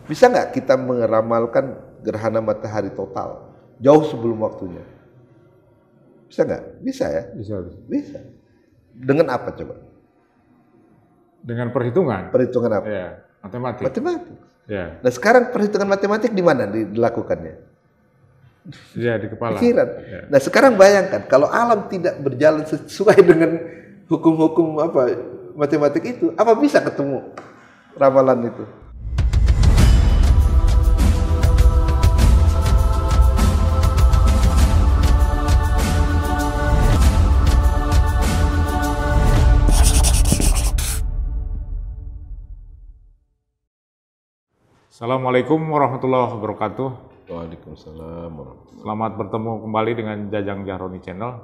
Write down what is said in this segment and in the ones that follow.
Bisa nggak kita meramalkan gerhana matahari total jauh sebelum waktunya? Bisa nggak? Bisa ya? Bisa. Dengan apa coba? Dengan perhitungan. Perhitungan apa? Ya, matematik. Matematik. Ya. Nah sekarang perhitungan matematik di mana dilakukannya? Ya, di kepala. Pikiran. Ya. Nah sekarang bayangkan kalau alam tidak berjalan sesuai dengan hukum-hukum apa matematik itu, apa bisa ketemu ramalan itu? Assalamualaikum warahmatullahi wabarakatuh. Waalaikumsalam warahmatullahi. Selamat bertemu kembali dengan Jajang Jahroni Channel.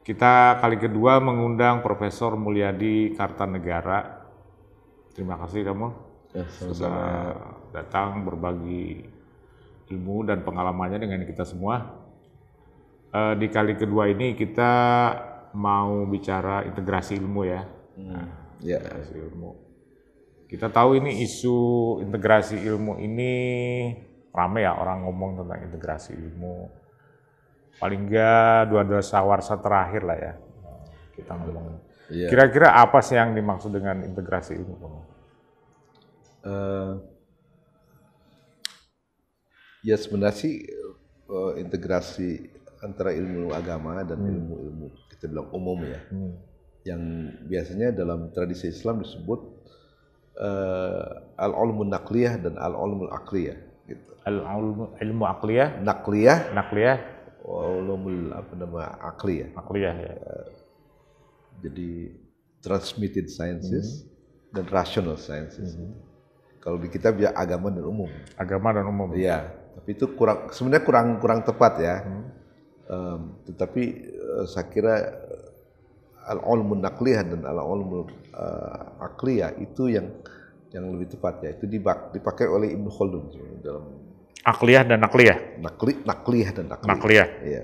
Kita kali kedua mengundang Profesor Mulyadi Kartanegara. Terima kasih kamu sudah datang berbagi ilmu dan pengalamannya dengan kita semua. Di kali kedua ini kita mau bicara integrasi ilmu ya. Integrasi ilmu. Kita tahu ini isu integrasi ilmu ini rame ya, orang ngomong tentang integrasi ilmu. Paling enggak dua dasawarsa terakhir lah ya kita ngomong. Kira-kira apa sih yang dimaksud dengan integrasi ilmu? Ya sebenarnya sih integrasi antara ilmu agama dan ilmu-ilmu kita bilang umum ya. Yang biasanya dalam tradisi Islam disebut al-ulmun naqliyah dan al-ulmul aqliyah gitu. Ilmu aqliyah, nakliyah, ulumul aqliyah. Aqliyah ya. Jadi transmitted sciences dan rational sciences. Kalau di kitab ya agama dan umum. Agama dan umum. Iya, tapi itu sebenarnya kurang tepat ya. Tetapi saya kira al-ulmun naqliyah dan al-ulmul aqliyah itu yang lebih tepat ya. Itu dipakai oleh Ibnu Khaldun dalam Aqliyah dan nakliyah. Nakliyah dan aqliyah. Nakliyah. Iya.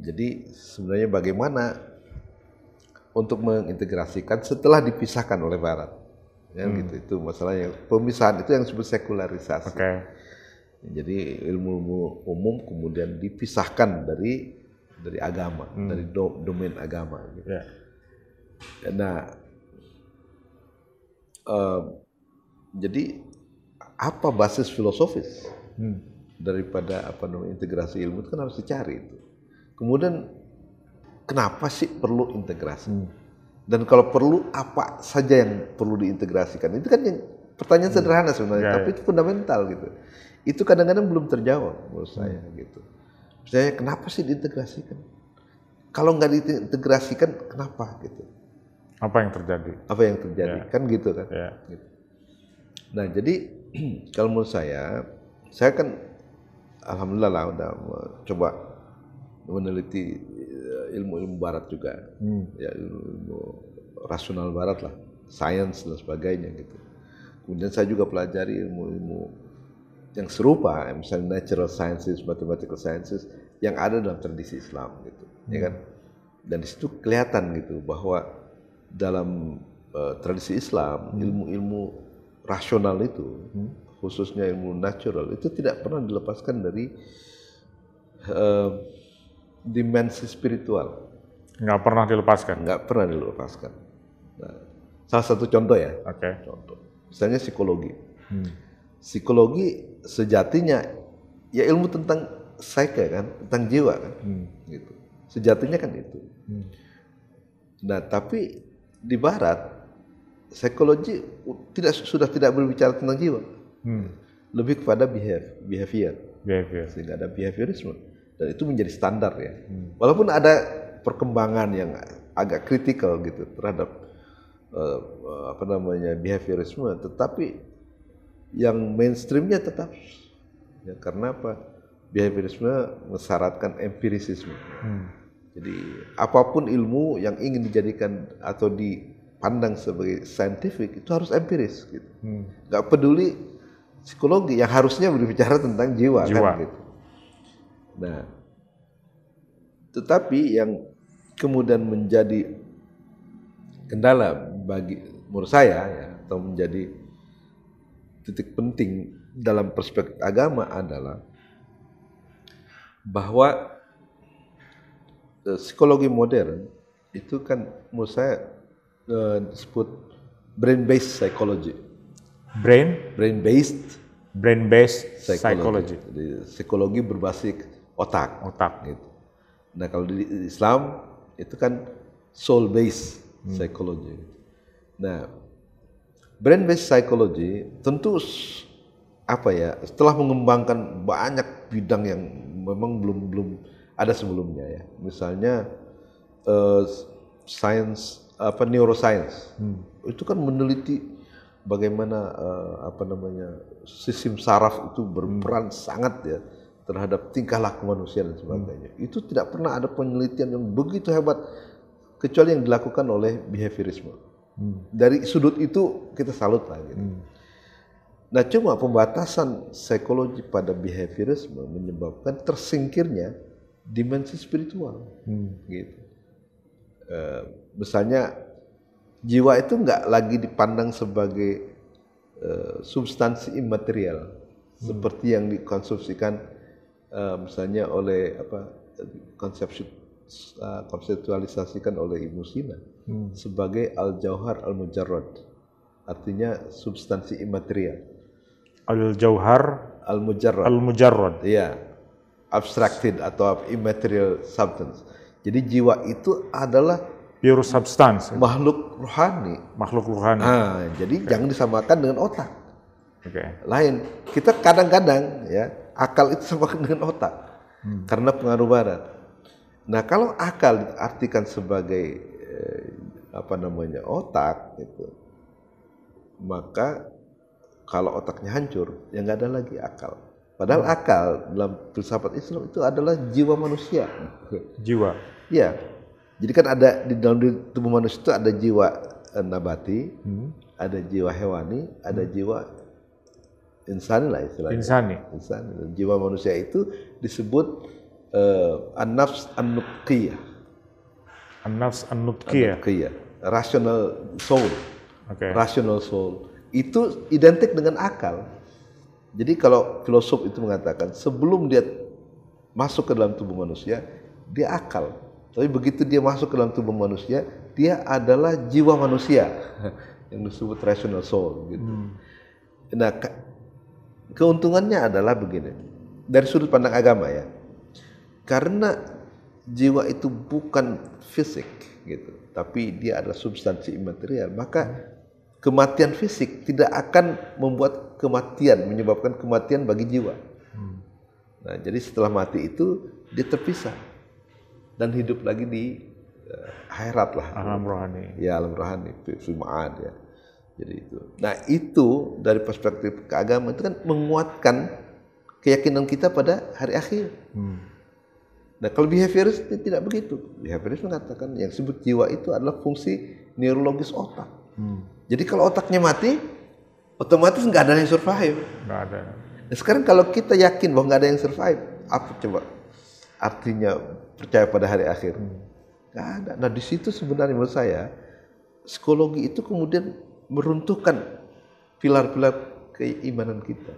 Jadi sebenarnya bagaimana untuk mengintegrasikan setelah dipisahkan oleh Barat. Ya, gitu. Itu masalahnya. Pemisahan itu yang disebut sekularisasi. Jadi ilmu umum kemudian dipisahkan dari agama, dari domain agama. Gitu. Nah, jadi apa basis filosofis daripada integrasi ilmu itu kan harus dicari itu. Kemudian kenapa sih perlu integrasi? Dan kalau perlu apa saja yang perlu diintegrasikan? Itu kan yang pertanyaan sederhana sebenarnya, tapi itu fundamental gitu. Itu kadang-kadang belum terjawab menurut saya gitu. Misalnya kenapa sih diintegrasikan? Kalau nggak diintegrasikan kenapa gitu? Apa yang terjadi? Kan gitu kan. Gitu. Nah jadi kalau menurut saya kan alhamdulillah lah udah coba meneliti ilmu-ilmu barat juga, ya ilmu rasional barat lah, sains dan sebagainya gitu. Kemudian saya juga pelajari ilmu-ilmu yang serupa, misalnya natural sciences, mathematical sciences yang ada dalam tradisi Islam gitu, ya kan. Dan di situ kelihatan gitu bahwa dalam tradisi Islam ilmu-ilmu rasional itu, khususnya ilmu natural itu tidak pernah dilepaskan dari dimensi spiritual. Nggak pernah dilepaskan. Nah, salah satu contoh ya. Contoh. Misalnya psikologi. Psikologi sejatinya ya ilmu tentang psyche kan, tentang jiwa kan. Gitu. Sejatinya kan itu. Nah, tapi di barat psikologi sudah tidak berbicara tentang jiwa. Lebih kepada behavior. Sehingga ada behaviorisme. Dan itu menjadi standar ya. Walaupun ada perkembangan yang agak kritikal gitu terhadap behaviorisme, tetapi yang mainstreamnya tetap ya, karena apa? Behaviorisme mensyaratkan empirisisme. Jadi apapun ilmu yang ingin dijadikan atau dipandang sebagai scientific itu harus empiris gitu. Nggak peduli psikologi yang harusnya berbicara tentang jiwa. Kan gitu. Nah, tetapi yang kemudian menjadi kendala bagi menurut saya ya, atau menjadi titik penting dalam perspektif agama adalah bahwa psikologi modern itu kan menurut saya disebut brain-based psychology. Brain-based psychology. Jadi psikologi berbasis otak. Gitu. Nah kalau di Islam itu kan soul-based psychology. Nah brain-based psychology tentu setelah mengembangkan banyak bidang yang memang belum ada sebelumnya ya. Misalnya neuroscience itu kan meneliti bagaimana sistem saraf itu berperan sangat ya terhadap tingkah laku manusia dan sebagainya. Itu tidak pernah ada penelitian yang begitu hebat kecuali yang dilakukan oleh behaviorisme. Dari sudut itu kita salut lah gitu. Nah cuma pembatasan psikologi pada behaviorisme menyebabkan tersingkirnya dimensi spiritual gitu. Misalnya jiwa itu nggak lagi dipandang sebagai substansi imaterial seperti yang dikonsumsikan misalnya oleh konseptualisasikan oleh Ibnu Sina sebagai al-jauhar al-mujarrad, artinya substansi imaterial. Al-jauhar al-mujarrad. Iya, abstracted atau immaterial substance. Jadi jiwa itu adalah pure substance, makhluk rohani. Jadi jangan disamakan dengan otak. Lain. Kita kadang-kadang ya akal itu samakan dengan otak karena pengaruh barat. Nah kalau akal diartikan sebagai otak gitu, maka kalau otaknya hancur ya nggak ada lagi akal. Padahal akal dalam filsafat Islam itu adalah jiwa manusia. Jiwa. Iya. Jadi kan ada di dalam tubuh manusia itu ada jiwa nabati, ada jiwa hewani, ada jiwa insani lah istilahnya. Insani. Jiwa manusia itu disebut an-nafs an-nutqiyah. An-nafs an-nutqiyah. Rational soul. Rational soul. Itu identik dengan akal. Jadi kalau filosof itu mengatakan sebelum dia masuk ke dalam tubuh manusia, dia akal. Tapi begitu dia masuk ke dalam tubuh manusia, dia adalah jiwa manusia yang disebut rational soul gitu. Nah, keuntungannya adalah begini. Dari sudut pandang agama ya. Karena jiwa itu bukan fisik gitu, tapi dia adalah substansi imaterial, maka kematian fisik tidak akan menyebabkan kematian bagi jiwa. Nah, jadi setelah mati itu dia terpisah dan hidup lagi di akhirat lah. Alam rohani. Ya, alam rohani, fi ma'ad ya. Jadi itu. Nah, itu dari perspektif keagamaan itu kan menguatkan keyakinan kita pada hari akhir. Nah, kalau behavioris tidak begitu. Behavioris mengatakan yang disebut jiwa itu adalah fungsi neurologis otak. Jadi kalau otaknya mati, otomatis nggak ada yang survive. Nggak ada. Nah, sekarang kalau kita yakin bahwa nggak ada yang survive, apa coba artinya percaya pada hari akhir? Nggak ada. Nah di situ sebenarnya menurut saya psikologi itu kemudian meruntuhkan pilar-pilar keimanan kita,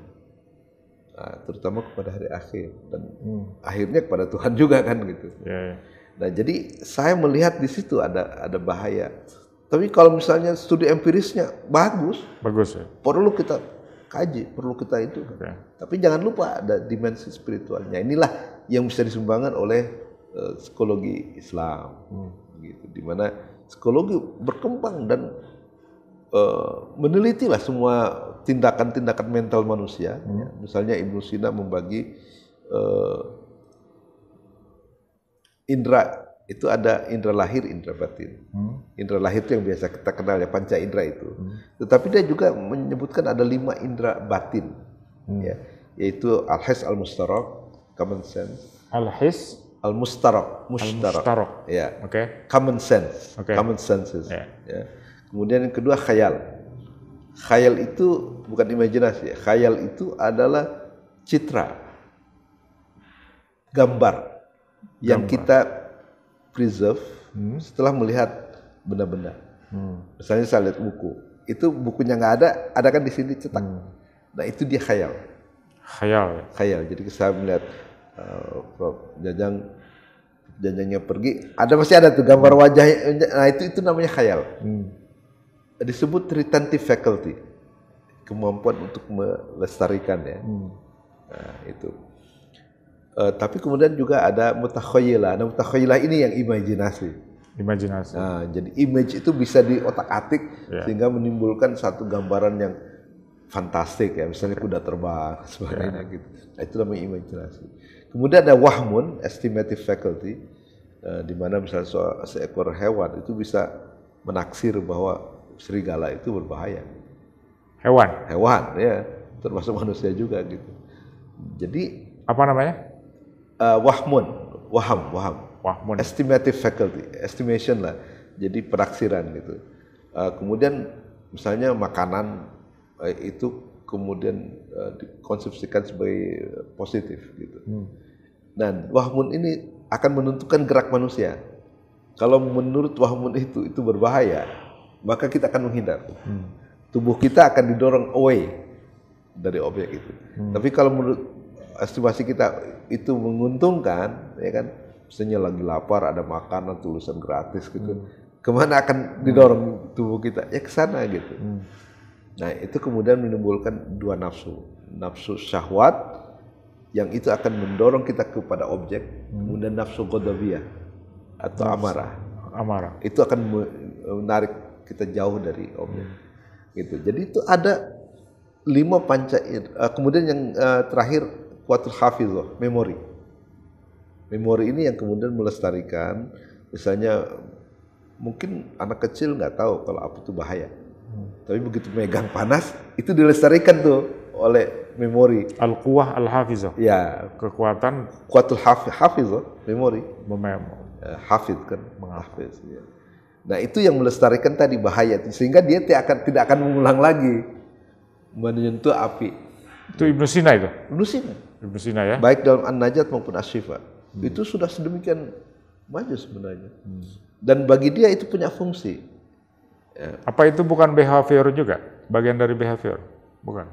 terutama kepada hari akhir dan akhirnya kepada Tuhan juga kan gitu. Nah jadi saya melihat di situ ada bahaya. Tapi kalau misalnya studi empirisnya bagus ya. Perlu kita kaji, perlu kita itu. Tapi jangan lupa ada dimensi spiritualnya. Inilah yang bisa disumbangkan oleh psikologi Islam, gitu. Dimana psikologi berkembang dan meneliti lah semua tindakan-tindakan mental manusia. Ya. Misalnya Ibnu Sina membagi indra. Itu ada indra lahir, indra batin. Indra lahir itu yang biasa kita kenal ya, panca indra itu. Tetapi dia juga menyebutkan ada 5 indra batin, ya, yaitu al-his al-mustarak, common sense. Al-his al-mustarak, ya, common sense, common senses. Ya. Kemudian yang kedua khayal. Khayal itu bukan imajinasi, khayal itu adalah citra, gambar yang kita preserve setelah melihat benda-benda. Misalnya saya lihat buku, itu bukunya nggak ada kan di sini cetak. Nah itu dia khayal. Khayal. Jadi saya melihat Prof. Jajangnya pergi, masih ada tuh gambar wajahnya. Nah itu namanya khayal. Disebut retentive faculty, kemampuan untuk melestarikan ya. Nah itu. Tapi kemudian juga ada mutakhayilah. Nah mutakhayilah ini yang imajinasi. Nah, jadi image itu bisa diotak-atik sehingga menimbulkan satu gambaran yang fantastik ya, misalnya kuda terbang sebagainya gitu. Nah, itu namanya imajinasi. Kemudian ada wahmun, estimative faculty, di mana misalnya seekor hewan itu bisa menaksir bahwa serigala itu berbahaya. Hewan ya, termasuk manusia juga gitu. Jadi apa namanya? Wahmun. Estimative faculty, estimation lah. Jadi penaksiran gitu. Kemudian misalnya makanan itu kemudian dikonsumsikan sebagai positif gitu. Dan wahmun ini akan menentukan gerak manusia. Kalau menurut wahmun itu berbahaya, maka kita akan menghindar. Tubuh kita akan didorong away dari objek itu. Tapi kalau menurut estimasi kita itu menguntungkan, ya kan, misalnya lagi lapar ada makanan tulisan gratis gitu, kemana akan didorong tubuh kita? Ya ke sana gitu. Nah itu kemudian menimbulkan dua nafsu syahwat yang itu akan mendorong kita kepada objek, kemudian nafsu ghadabiyah atau amarah. Itu akan menarik kita jauh dari objek. Gitu. Jadi itu ada 5 panca. Kemudian yang terakhir quwwatul hafizah, memori. Memori ini yang kemudian melestarikan, misalnya mungkin anak kecil nggak tahu kalau api itu bahaya. Tapi begitu megang panas, itu dilestarikan tuh oleh memori. Al-quwah al-hafizah. Ya, kekuatan. Quwwatul hafizah, memori. Hafiz kan, menghafiz. Ya. Nah itu yang melestarikan tadi bahaya, sehingga dia tidak akan mengulang lagi menyentuh api. Itu Ibnu Sina itu? Ibnu Sina ya? Baik dalam An-Najat maupun Asy-Syifa. Itu sudah sedemikian maju sebenarnya. Dan bagi dia itu punya fungsi. Ya. Apa itu bukan behavior juga? Bagian dari behavior? Bukan?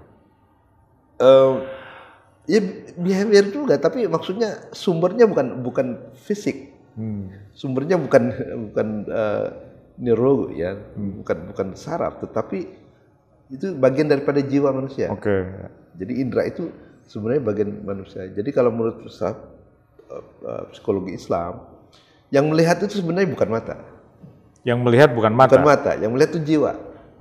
Ya behavior juga, tapi maksudnya sumbernya bukan fisik. Sumbernya bukan neuro ya, bukan saraf, tetapi itu bagian daripada jiwa manusia. Jadi indera itu sebenarnya bagian manusia. Jadi kalau menurut psikologi Islam, yang melihat itu sebenarnya bukan mata. Yang melihat bukan mata. Yang melihat itu jiwa.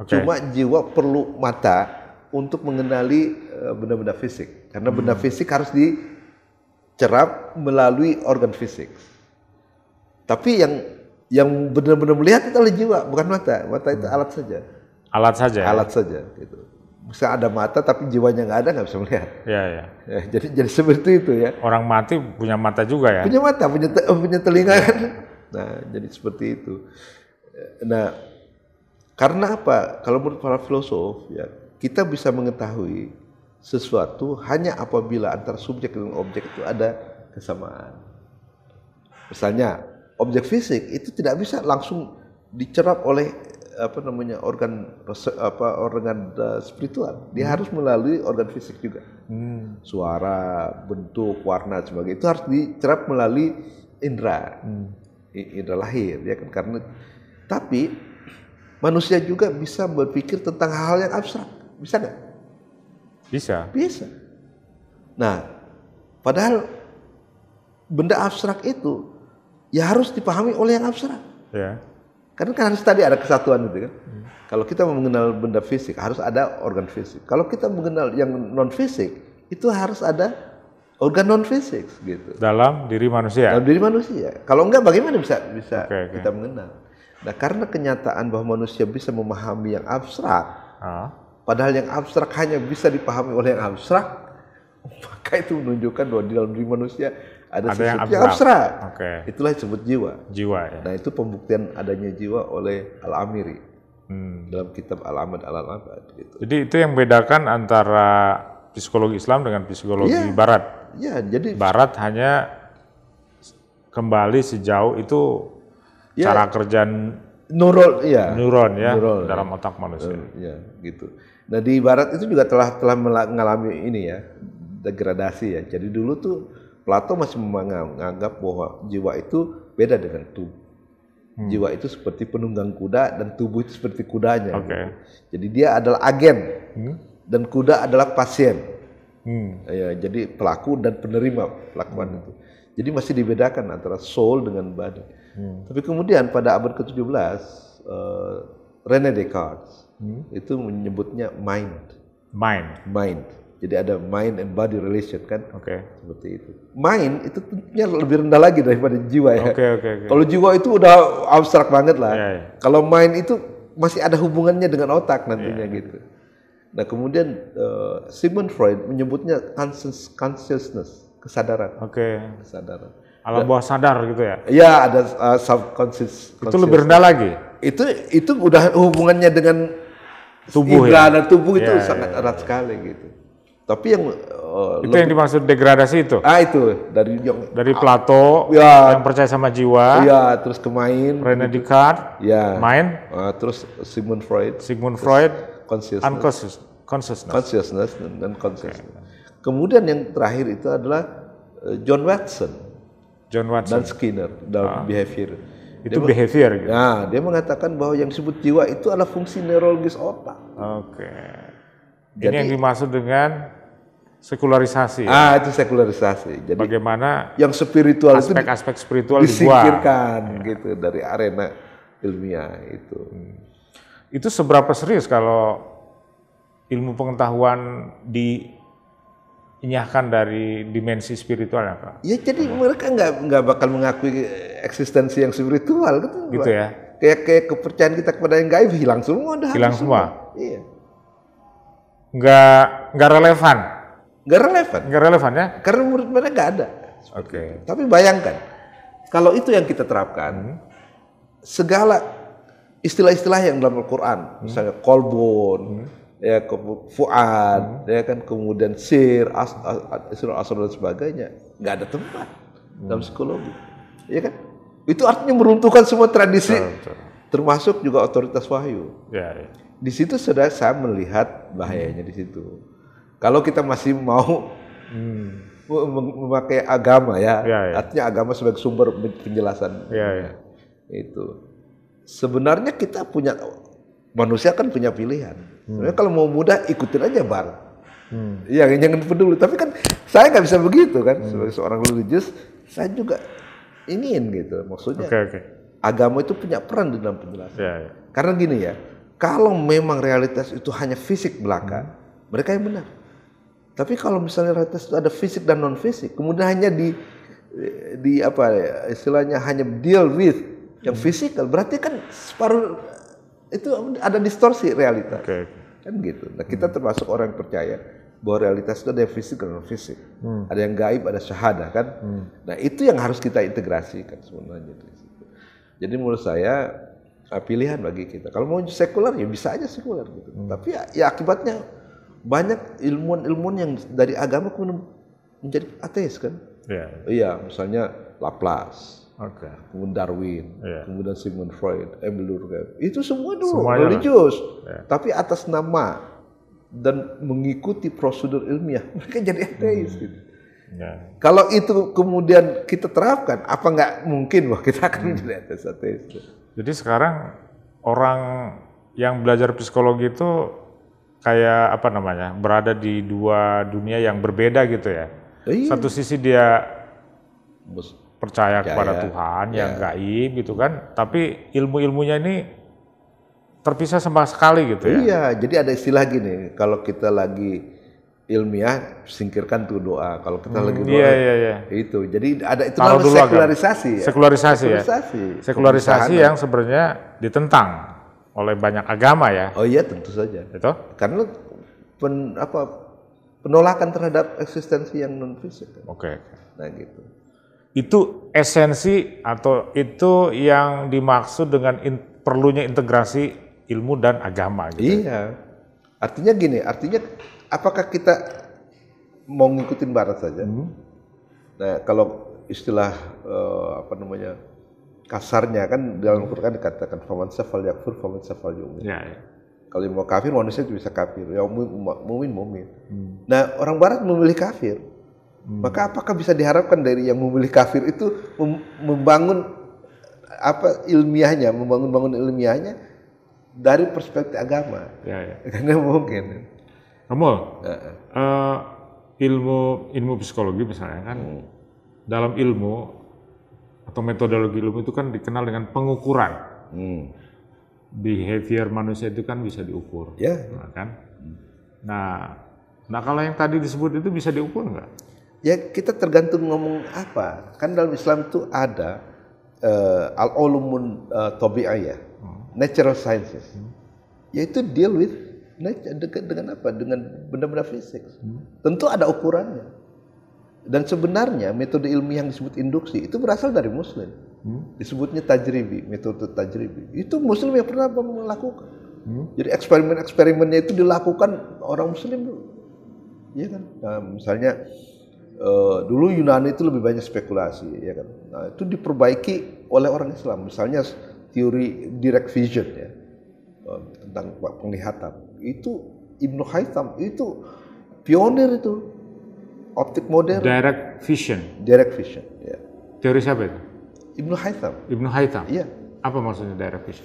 Cuma jiwa perlu mata untuk mengenali benda-benda fisik. Karena benda fisik harus dicerap melalui organ fisik. Tapi yang benar-benar melihat itu adalah jiwa, bukan mata. Mata itu alat saja. Alat saja gitu. Bisa ada mata tapi jiwanya nggak ada, nggak bisa melihat. Ya, jadi seperti itu ya. Orang mati punya mata juga ya. Punya mata, punya telinga kan. Nah, jadi seperti itu. Nah, karena apa? Kalau menurut para filosof ya, kita bisa mengetahui sesuatu hanya apabila antara subjek dan objek itu ada kesamaan. Misalnya, objek fisik itu tidak bisa langsung dicerap oleh organ spiritual. Dia harus melalui organ fisik juga. Suara, bentuk, warna sebagainya itu harus dicerap melalui indera. Indera lahir ya kan, karena tapi manusia juga bisa berpikir tentang hal-hal yang abstrak. Bisa nggak? Bisa. Nah, padahal benda abstrak itu ya harus dipahami oleh yang abstrak. Ya. Karena kan harus tadi ada kesatuan itu kan. Kalau kita mengenal benda fisik harus ada organ fisik. Kalau kita mengenal yang non fisik itu harus ada organ non fisik gitu. Dalam diri manusia. Kalau enggak bagaimana bisa kita mengenal? Nah, karena kenyataan bahwa manusia bisa memahami yang abstrak, padahal yang abstrak hanya bisa dipahami oleh yang abstrak, maka itu menunjukkan bahwa di dalam diri manusia ada sesuatu yang abstrak. Itulah disebut jiwa. Ya. Nah, itu pembuktian adanya jiwa oleh Al-Amiri dalam kitab Al-Amad Al-Abad. Gitu. Jadi itu yang membedakan antara psikologi Islam dengan psikologi Barat. Ya, jadi Barat hanya kembali sejauh itu cara kerja neuron dalam otak manusia. Ya, gitu. Nah di Barat itu juga telah mengalami ini ya, degradasi ya. Jadi dulu tuh Plato masih menganggap bahwa jiwa itu beda dengan tubuh. Jiwa itu seperti penunggang kuda dan tubuh itu seperti kudanya. Gitu. Jadi dia adalah agen dan kuda adalah pasien. Ya, jadi pelaku dan penerima pelakuan itu. Jadi masih dibedakan antara soul dengan body. Tapi kemudian pada abad ke-17 René Descartes itu menyebutnya mind. Jadi ada mind and body relation kan, seperti itu. Mind itu tentunya lebih rendah lagi daripada jiwa ya. Kalau jiwa itu udah abstrak banget lah. Kalau mind itu masih ada hubungannya dengan otak nantinya gitu. Nah kemudian Sigmund Freud menyebutnya consciousness, kesadaran. Kesadaran. Alam bawah sadar gitu ya? Iya ada subconscious. Itu lebih rendah lagi? Itu udah hubungannya dengan tubuh dan tubuh itu sangat erat sekali gitu. Tapi yang itu yang dimaksud degradasi itu? Itu dari Plato yang percaya sama jiwa. Iya, terus ke mind. René Descartes. Mind. Terus Sigmund Freud. Consciousness dan consciousness. Kemudian yang terakhir itu adalah John Watson dan Skinner dalam behavior. Itu behavior gitu? Nah, dia mengatakan bahwa yang disebut jiwa itu adalah fungsi neurologis otak. Ini yang dimaksud dengan sekularisasi. Itu sekularisasi. Jadi bagaimana yang spiritual aspek-aspek spiritual disingkirkan gitu dari arena ilmiah itu. Itu seberapa serius kalau ilmu pengetahuan dinyahkan dari dimensi spiritual ya Pak? Ya jadi mereka nggak bakal mengakui eksistensi yang spiritual gitu ya. Kayak kepercayaan kita kepada yang gaib hilang semua. Hilang semua. Iya. Nggak relevan. Nggak relevan ya? Karena menurut mereka nggak ada. Tapi bayangkan kalau itu yang kita terapkan, segala istilah-istilah yang dalam Al-Quran, misalnya kolbun, ya fuad, ya kan, kemudian sir, asr dan sebagainya, nggak ada tempat dalam psikologi, ya kan? Itu artinya meruntuhkan semua tradisi, termasuk juga otoritas wahyu. Di situ sudah saya melihat bahayanya di situ. Kalau kita masih mau memakai agama artinya agama sebagai sumber penjelasan, itu sebenarnya kita punya manusia kan punya pilihan. Sebenarnya kalau mau mudah ikutin aja Bang. Jangan peduli. Tapi kan saya nggak bisa begitu kan. Sebagai seorang religius, saya juga ingin gitu. Maksudnya agama itu punya peran di dalam penjelasan. Karena gini ya, kalau memang realitas itu hanya fisik belaka, mereka yang benar. Tapi kalau misalnya realitas itu ada fisik dan non fisik, kemudian hanya di apa ya, istilahnya hanya deal with yang fisikal, berarti kan separuh itu ada distorsi realita. Kan gitu. Nah, kita termasuk orang yang percaya bahwa realitas itu ada yang fisik dan non fisik. Ada yang gaib, ada syahadah kan. Nah, itu yang harus kita integrasikan sebenarnya. Jadi menurut saya pilihan bagi kita. Kalau mau sekuler ya bisa aja sekuler gitu. Tapi ya akibatnya banyak ilmuwan-ilmuwan yang dari agama kemudian menjadi ateis kan. Iya, misalnya Laplace, kemudian Darwin, kemudian Sigmund Freud, Emil Durkheim. Itu semua dulu religius, tapi atas nama dan mengikuti prosedur ilmiah mereka jadi ateis gitu. Kalau itu kemudian kita terapkan, apa nggak mungkin bahwa kita akan menjadi ateis? Jadi sekarang orang yang belajar psikologi itu kayak apa namanya, berada di dua dunia yang berbeda gitu ya. Satu sisi dia percaya kepada Tuhan yang gaib gitu kan, tapi ilmu-ilmunya ini terpisah sama sekali gitu ya. Iya, jadi ada istilah gini, kalau kita lagi ilmiah singkirkan tuh doa, kalau kita lagi doa itu. Jadi ada itu namanya sekularisasi yang sebenarnya ditentang oleh banyak agama ya. Oh iya, tentu saja. Itu? Karena penolakan terhadap eksistensi yang non fisik. Nah gitu. Itu esensi atau itu yang dimaksud dengan perlunya integrasi ilmu dan agama gitu. Iya. Artinya gini, apakah kita mau ngikutin barat saja? Nah, kalau istilah kasarnya kan dalam Al-Qur'an dikatakan faman safal yakfur faman safal yu'min. Kalau yang mau kafir, manusia itu bisa kafir. Yang mumin. Nah, orang Barat memilih kafir. Maka apakah bisa diharapkan dari yang memilih kafir itu membangun membangun ilmiahnya dari perspektif agama? Ya. Karena mungkin. Kamu, ilmu psikologi misalnya kan, dalam ilmu atau metodologi ilmu itu kan dikenal dengan pengukuran. Behavior manusia itu kan bisa diukur, kan? Nah kalau yang tadi disebut itu bisa diukur nggak? Ya kita tergantung ngomong apa. Kan dalam Islam itu ada al-ulumun tabi'iyah, natural sciences, yaitu deal with dengan apa? Dengan benda-benda fisik. Tentu ada ukurannya. Dan sebenarnya metode ilmiah yang disebut induksi itu berasal dari Muslim. Disebutnya tajribi, metode tajribi. Itu Muslim yang pernah melakukan. Jadi eksperimennya itu dilakukan orang Muslim dulu. Iya kan? Nah, misalnya dulu Yunani itu lebih banyak spekulasi, ya kan? Nah, itu diperbaiki oleh orang Islam. Misalnya teori direct vision, ya, tentang penglihatan. Itu Ibnu Haytham itu pionir itu optik modern. Direct vision. Ya. Teori siapa itu? Ibnu Haytham. Iya. Apa maksudnya direct vision?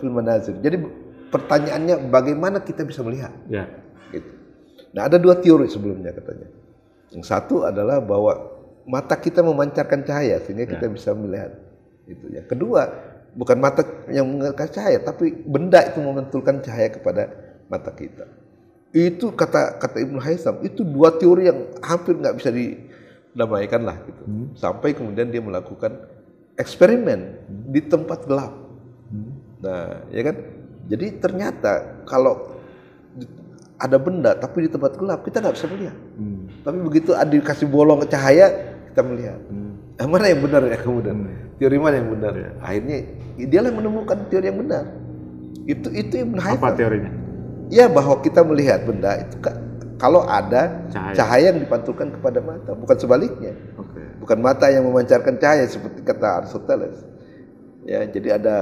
Film manazir. Jadi pertanyaannya bagaimana kita bisa melihat? Ya. Gitu. Nah, ada dua teori sebelumnya katanya. Yang satu adalah bahwa mata kita memancarkan cahaya sehingga kita bisa melihat. Itu. Yang kedua, bukan mata yang mengeluarkan cahaya, tapi benda itu memantulkan cahaya kepada mata kita. Itu kata Ibnu Haytham, itu dua teori yang hampir nggak bisa didamaikan lah gitu. Sampai kemudian dia melakukan eksperimen di tempat gelap. Nah, ya kan? Jadi ternyata kalau ada benda tapi di tempat gelap kita nggak bisa melihat. Tapi begitu dikasih bolong cahaya kita melihat. Mana yang benar ya kemudian? Teori mana yang benar? Akhirnya dia yang menemukan teori yang benar. Itu Ibnu Haytham. Apa teorinya? Ya, bahwa kita melihat benda itu kalau ada cahaya yang dipantulkan kepada mata, bukan sebaliknya. Bukan mata yang memancarkan cahaya seperti kata Aristoteles. Ya, jadi ada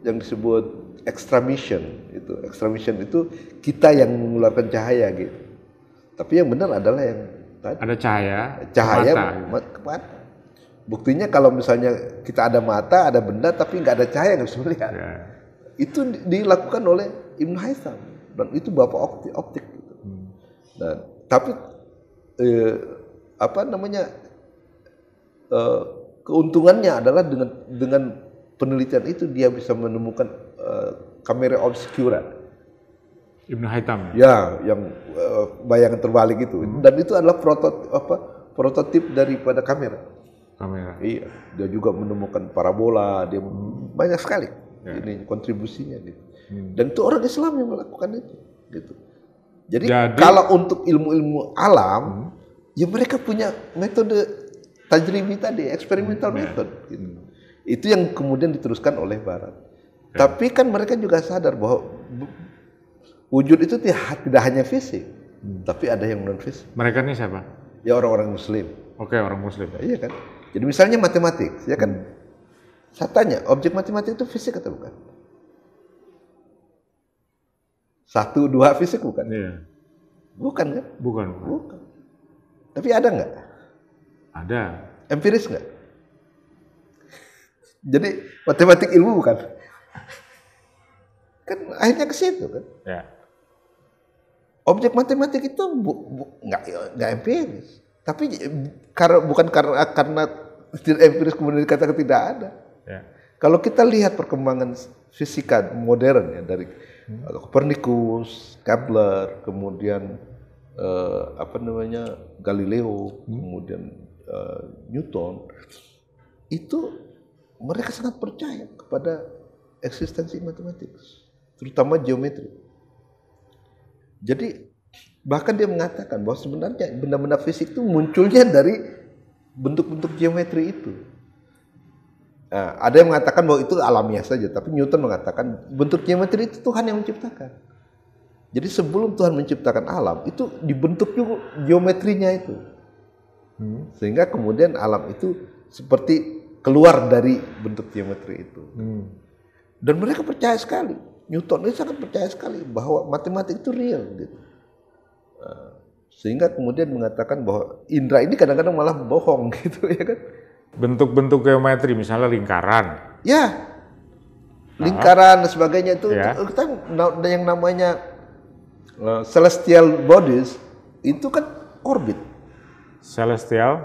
yang disebut extramission itu. Extramission itu kita yang mengeluarkan cahaya gitu. Tapi yang benar adalah yang tadi. Ada cahaya ke mata. Buktinya kalau misalnya kita ada mata, ada benda tapi nggak ada cahaya nggak bisa melihat. Itu dilakukan oleh Ibnu Haytham dan itu bapak optik gitu. Nah, tapi keuntungannya adalah dengan penelitian itu dia bisa menemukan kamera obscura. Ibnu Haytham. Ya, yang bayangan terbalik itu. Dan itu adalah prototip daripada kamera. Iya, dia juga menemukan parabola, dia banyak sekali ini kontribusinya gitu. Dan itu orang Islam yang melakukan itu gitu. Jadi kalau untuk ilmu-ilmu alam, ya mereka punya metode tajribi tadi, experimental method gitu. Itu yang kemudian diteruskan oleh Barat. Tapi kan mereka juga sadar bahwa wujud itu tidak hanya fisik, tapi ada yang non fisik. Mereka ini siapa? Ya orang-orang Muslim. Oke, orang Muslim. Ya, iya kan. Jadi misalnya matematik, ya kan. Saya tanya, objek matematik itu fisik atau bukan? 1, 2 fisik bukan? Iya. Bukan kan? Bukan. Tapi ada nggak? Ada. Empiris nggak? Jadi matematik ilmu bukan? Kan akhirnya ke situ kan? Ya. Objek matematik itu nggak empiris. Tapi bukan karena tidak empiris kemudian dikatakan tidak ada. Ya. Kalau kita lihat perkembangan fisika modern ya dari Copernicus, Kepler, kemudian Galileo, kemudian Newton, itu mereka sangat percaya kepada eksistensi matematik, terutama geometri. Jadi bahkan dia mengatakan bahwa sebenarnya benda-benda fisik itu munculnya dari bentuk-bentuk geometri itu. Nah, ada yang mengatakan bahwa itu alamiah saja, tapi Newton mengatakan bentuk geometri itu Tuhan yang menciptakan. Jadi sebelum Tuhan menciptakan alam, itu dibentuk juga geometrinya itu. Sehingga kemudian alam itu seperti keluar dari bentuk geometri itu. Dan mereka percaya sekali. Newton ini sangat percaya sekali bahwa matematik itu real gitu. Sehingga kemudian mengatakan bahwa indera ini kadang-kadang malah bohong gitu ya kan. Bentuk-bentuk geometri misalnya lingkaran. Ya. Lingkaran dan sebagainya itu kita yang namanya celestial bodies itu kan orbit. Celestial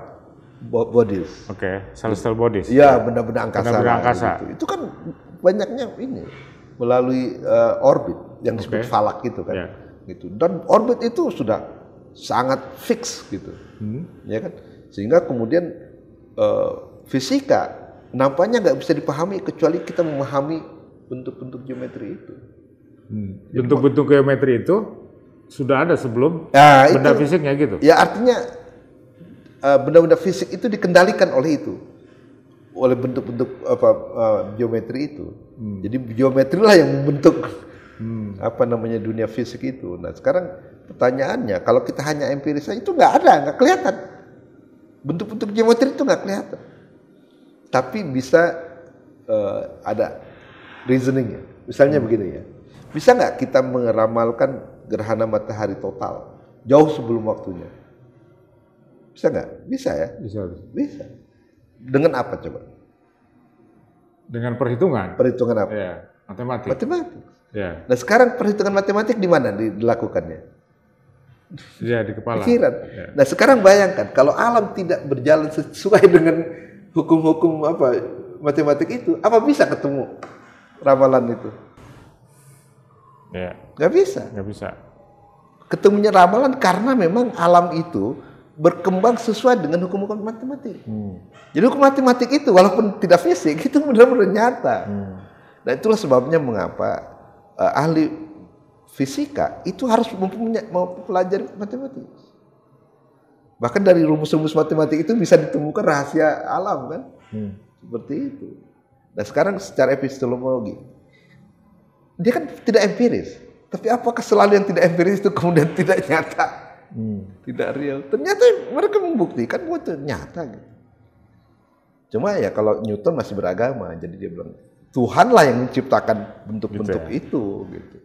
bodies. Celestial bodies. Ya, benda-benda angkasa. Benda-benda angkasa. Gitu. Itu kan banyaknya ini melalui orbit yang disebut falak gitu kan. Gitu. Dan orbit itu sudah sangat fix gitu. Ya kan? Sehingga kemudian fisika nampaknya nggak bisa dipahami kecuali kita memahami bentuk-bentuk geometri itu. Bentuk-bentuk geometri itu sudah ada sebelum benda fisiknya gitu. Ya artinya benda-benda fisik itu dikendalikan oleh itu, oleh bentuk-bentuk geometri itu. Jadi geometri lah yang membentuk dunia fisik itu. Nah sekarang pertanyaannya, kalau kita hanya empiris itu nggak kelihatan. Bentuk-bentuk geometri itu nggak kelihatan. Tapi bisa ada reasoningnya. Misalnya begini ya, bisa nggak kita meramalkan gerhana matahari total jauh sebelum waktunya? Bisa nggak? Bisa ya? Bisa. Dengan apa coba? Dengan perhitungan. Perhitungan apa? Ya, matematik. Ya. Nah sekarang perhitungan matematik di mana dilakukannya? Ya, di kepala. Pikiran. Ya. Nah sekarang bayangkan kalau alam tidak berjalan sesuai dengan hukum-hukum matematik itu, apa bisa ketemu ramalan itu? Ya. Nggak bisa. Ketemunya ramalan karena memang alam itu berkembang sesuai dengan hukum-hukum matematik. Jadi hukum matematik itu walaupun tidak fisik itu benar-benar nyata. Nah itulah sebabnya mengapa ahli fisika itu harus mempelajari matematik. Bahkan dari rumus-rumus matematik itu bisa ditemukan rahasia alam kan. Seperti itu. Nah sekarang secara epistemologi, dia kan tidak empiris. Tapi apakah selalu yang tidak empiris itu kemudian tidak nyata? Tidak real. Ternyata mereka membuktikan bahwa itu nyata gitu. Cuma ya kalau Newton masih beragama, jadi dia bilang Tuhanlah yang menciptakan bentuk-bentuk itu gitu.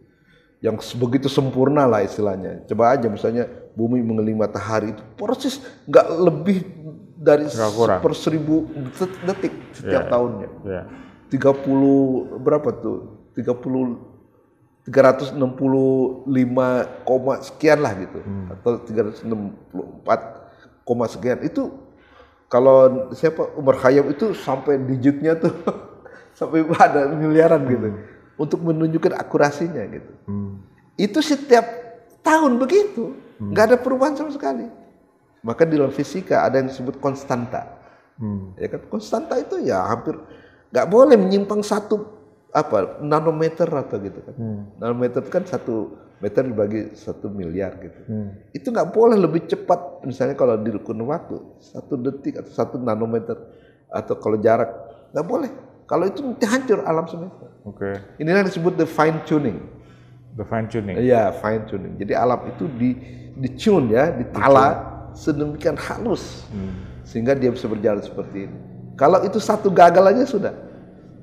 Yang begitu sempurna lah istilahnya. Coba aja misalnya bumi mengelilingi matahari itu persis nggak lebih dari 1/1000 detik setiap tahunnya. 30 berapa tuh? 365, sekian lah gitu. Atau 364, sekian. Itu kalau Umar Khayyam itu sampai digitnya tuh sampai ada miliaran gitu. Untuk menunjukkan akurasinya gitu. Itu setiap tahun begitu. Nggak ada perubahan sama sekali. Maka di dalam fisika ada yang disebut konstanta. Ya kan, konstanta itu ya hampir nggak boleh menyimpang 1 nanometer atau gitu kan. Nanometer itu kan 1 meter dibagi 1 miliar gitu. Itu nggak boleh lebih cepat. Misalnya kalau di kurun waktu 1 detik atau 1 nanometer atau kalau jarak nggak boleh. Kalau itu hancur alam semesta. Inilah yang disebut the fine tuning. Iya, fine tuning. Jadi alam itu di tune ya, ditala sedemikian halus sehingga dia bisa berjalan seperti ini. Kalau itu 1 gagal aja sudah.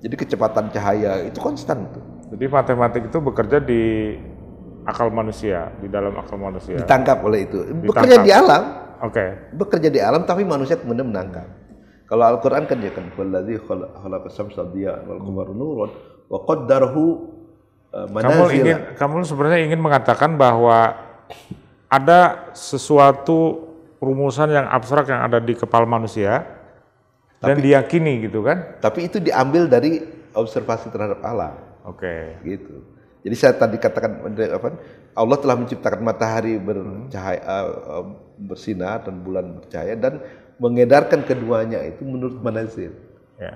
Jadi kecepatan cahaya itu konstan tuh. Jadi matematik itu bekerja di akal manusia, di dalam akal manusia. Ditangkap oleh itu. Bekerja di alam. Bekerja di alam tapi manusia kemudian menangkap. Kalau Al-Qur'an kan dia kan wallazi khalaqas samsa diya'an wal qamara nuran wa qaddarahu manazila. Kamu sebenarnya ingin mengatakan bahwa ada sesuatu rumusan yang abstrak yang ada di kepala manusia dan diyakini gitu kan? Tapi itu diambil dari observasi terhadap alam. Gitu. Jadi saya tadi katakan Allah telah menciptakan matahari bercahaya bersinar dan bulan bercahaya dan mengedarkan keduanya itu menurut manazil.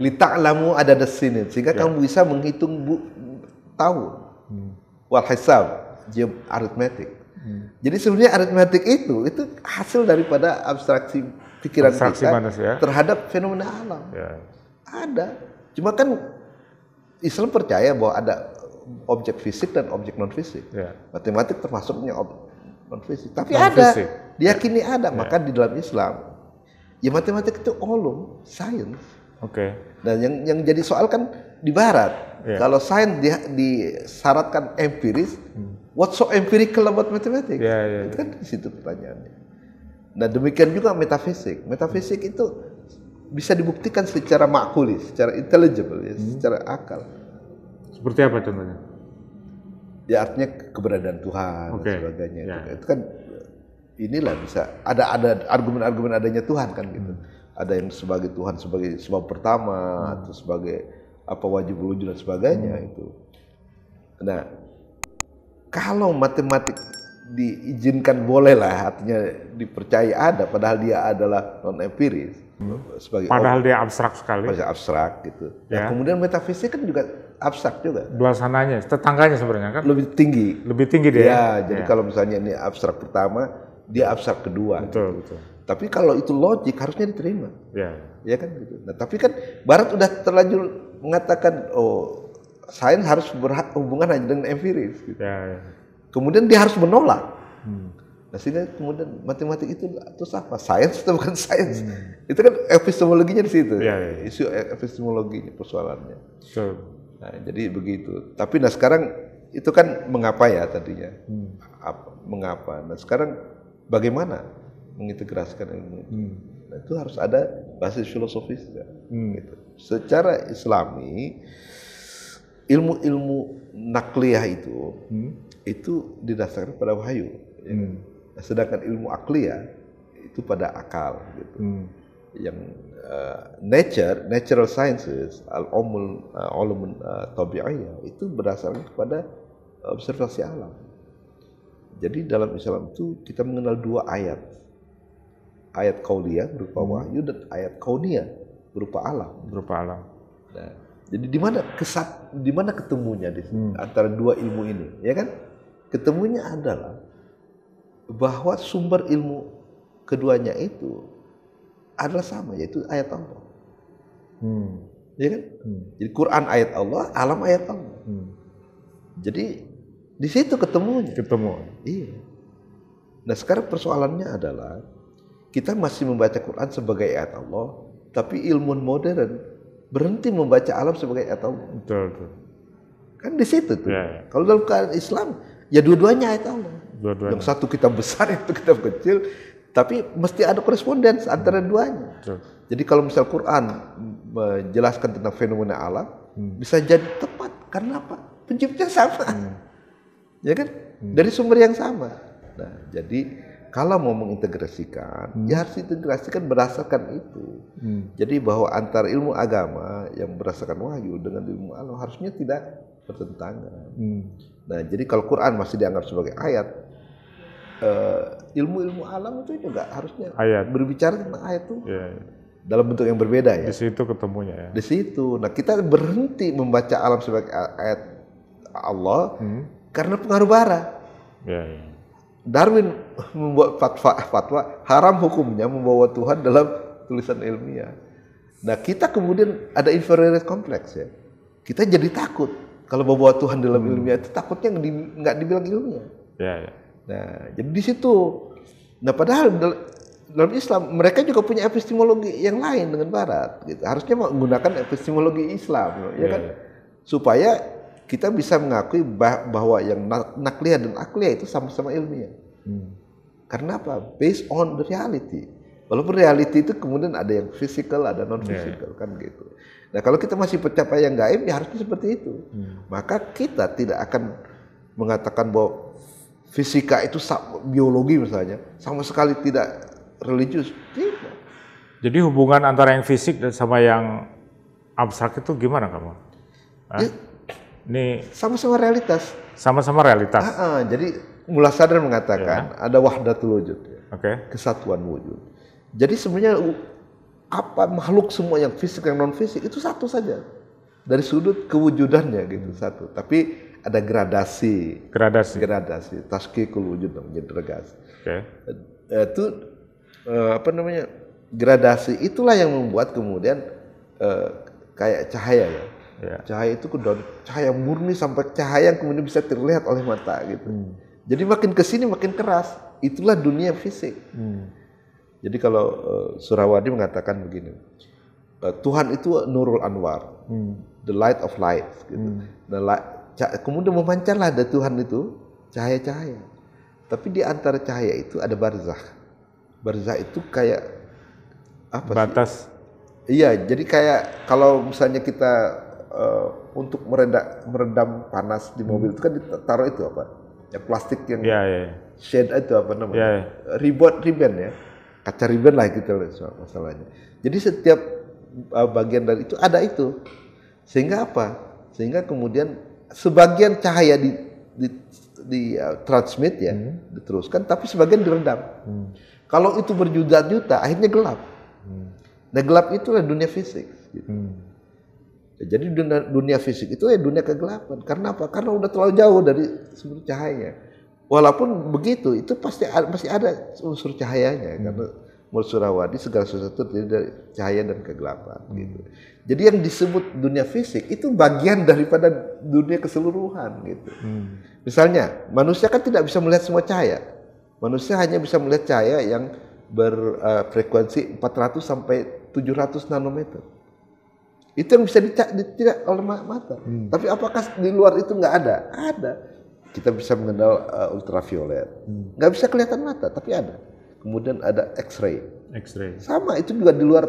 Lita'lamu adada sinin sehingga kamu bisa menghitung tahun. Wal hisab, aritmetik. Jadi sebenarnya aritmetik itu hasil daripada abstraksi pikiran kita manusia terhadap fenomena alam. Ada. Cuma kan Islam percaya bahwa ada objek fisik dan objek non fisik. Matematik termasuknya objek non fisik. Tapi ada, diyakini ada. Maka di dalam Islam, ya matematik itu ulum, science. Nah, yang jadi soal kan di Barat. Kalau sains disyaratkan empiris, what's so empirical about mathematics? Itu kan di situ pertanyaannya. Nah, demikian juga metafisik. Metafisik itu bisa dibuktikan secara makulis, secara intelligible, ya, secara akal. Seperti apa contohnya? Ya artinya keberadaan Tuhan dan sebagainya. Itu kan inilah bisa ada argumen-argumen adanya Tuhan kan gitu. Ada yang sebagai Tuhan sebagai sebab pertama atau sebagai wajib wujud dan sebagainya itu. Nah, kalau matematik diizinkan boleh lah, artinya dipercaya ada, padahal dia adalah non empiris. Padahal dia abstrak sekali. Abstrak gitu. Nah, kemudian metafisik kan juga abstrak juga. Belasananya, tetangganya sebenarnya kan? Lebih tinggi. Lebih tinggi dia. Ya, jadi kalau misalnya ini abstrak pertama, dia abstrak kedua. Betul, gitu. betul. Tapi kalau itu logik harusnya diterima. Ya kan gitu. Nah, tapi kan Barat udah terlanjur mengatakan sains harus berhubungan hanya dengan empiris. Gitu. Kemudian dia harus menolak. Nah, sehingga kemudian matematik itu apa? Sains atau bukan sains? Itu kan epistemologinya di situ. Isu epistemologinya persoalannya. Nah, jadi begitu. Tapi sekarang itu kan mengapa ya tadinya? Mengapa? Nah, sekarang bagaimana mengintegrasikan ilmu itu? Nah, itu harus ada basis filosofisnya. Gitu. Secara Islami, ilmu-ilmu nakliyah itu didasarkan pada wahyu. Nah, sedangkan ilmu akliyah itu pada akal. Gitu. Yang natural sciences, ulum tabi'iyah itu berdasarkan kepada observasi alam. Jadi dalam Islam itu kita mengenal dua ayat. Ayat qauliyah berupa wahyu dan ayat kauniyah berupa alam. Nah, jadi di mana ketemunya antara dua ilmu ini, ya kan? Ketemunya adalah bahwa sumber ilmu keduanya itu adalah sama, yaitu ayat Allah. Ya kan? Jadi Quran ayat Allah, alam ayat Allah. Jadi di situ ketemunya. Iya. Nah, sekarang persoalannya adalah kita masih membaca Quran sebagai ayat Allah, tapi ilmu modern berhenti membaca alam sebagai ayat Allah. Betul. Kan di situ tuh. Kalau dalam keadaan Islam, ya dua-duanya ayat Allah. Yang satu kitab besar, yang satu kitab kecil, tapi mesti ada korespondensi antara duanya. Jadi kalau misal Quran menjelaskan tentang fenomena alam, bisa jadi tepat. Karena apa? Penciptanya sama. Ya kan? Dari sumber yang sama. Nah, jadi kalau mau mengintegrasikan, ya harus diintegrasikan berdasarkan itu. Jadi bahwa antara ilmu agama yang berdasarkan wahyu dengan ilmu alam harusnya tidak bertentangan. Nah, jadi kalau Quran masih dianggap sebagai ayat, ilmu-ilmu alam itu juga harusnya berbicara tentang ayat itu dalam bentuk yang berbeda ya. Di situ ketemunya ya. Di situ. Nah, kita berhenti membaca alam sebagai ayat Allah karena pengaruh Barat. Darwin membuat fatwa haram hukumnya membawa Tuhan dalam tulisan ilmiah. Nah, kita kemudian ada inferiority complex ya. Kita jadi takut kalau membawa Tuhan dalam ilmiah itu takutnya nggak dibilang ilmiah. Nah, jadi di situ. Nah, padahal dalam Islam mereka juga punya epistemologi yang lain dengan Barat. Gitu. Harusnya menggunakan epistemologi Islam, ya kan? Supaya kita bisa mengakui bahwa yang nakliyah dan akliyah itu sama-sama ilmiah. Karena apa? Based on the reality. Walaupun reality itu kemudian ada yang physical, ada non-physical, kan gitu. Nah, kalau kita masih percaya yang gaib, ya harusnya seperti itu. Maka kita tidak akan mengatakan bahwa fisika itu biologi misalnya, sama sekali tidak religius. Tidak. Jadi hubungan antara yang fisik dan sama yang abstrak itu gimana kamu? Ini sama-sama realitas. Sama-sama realitas. Jadi Mullah Sadar mengatakan ada wahdatul wujud, kesatuan wujud. Jadi sebenarnya apa makhluk semua yang fisik yang non fisik itu satu saja dari sudut kewujudannya gitu satu. Tapi ada gradasi. Taskikul wujud namanya gradasi. Itu gradasi itulah yang membuat kemudian kayak cahaya ya. Cahaya itu dari cahaya murni sampai cahaya yang kemudian bisa terlihat oleh mata gitu. Jadi makin kesini makin keras. Itulah dunia fisik. Jadi kalau Surawadi mengatakan begini, Tuhan itu Nurul Anwar, the light of light gitu. Nah, kemudian memancarlah dari Tuhan itu cahaya-cahaya. Tapi di antara cahaya itu ada barzakh. Barzakh itu kayak apa sih? Batas. Iya, jadi kayak kalau misalnya kita untuk meredam panas di mobil itu kan ditaruh itu apa? Ya plastik yang shade itu apa namanya? Ribbon ya. Kaca ribbon lah gitu masalahnya. Jadi setiap bagian dari itu ada itu. Sehingga apa? Sehingga kemudian sebagian cahaya di transmit ya, diteruskan, tapi sebagian diredam. Kalau itu berjuta-juta, akhirnya gelap. Nah gelap itulah dunia fisik. Gitu. Jadi dunia fisik itu ya dunia kegelapan. Karena apa? Karena udah terlalu jauh dari sumber cahaya. Walaupun begitu, itu masih ada unsur cahayanya. Karena menurut Surawadi segala sesuatu terdiri dari cahaya dan kegelapan. Gitu. Jadi yang disebut dunia fisik itu bagian daripada dunia keseluruhan. Gitu. Misalnya, manusia kan tidak bisa melihat semua cahaya. Manusia hanya bisa melihat cahaya yang berfrekuensi 400 sampai 700 nanometer. Itu yang bisa dilihat oleh mata. Tapi apakah di luar itu nggak ada? Ada. Kita bisa mengenal ultraviolet. Nggak bisa kelihatan mata, tapi ada. Kemudian ada X-ray. Sama, itu juga di luar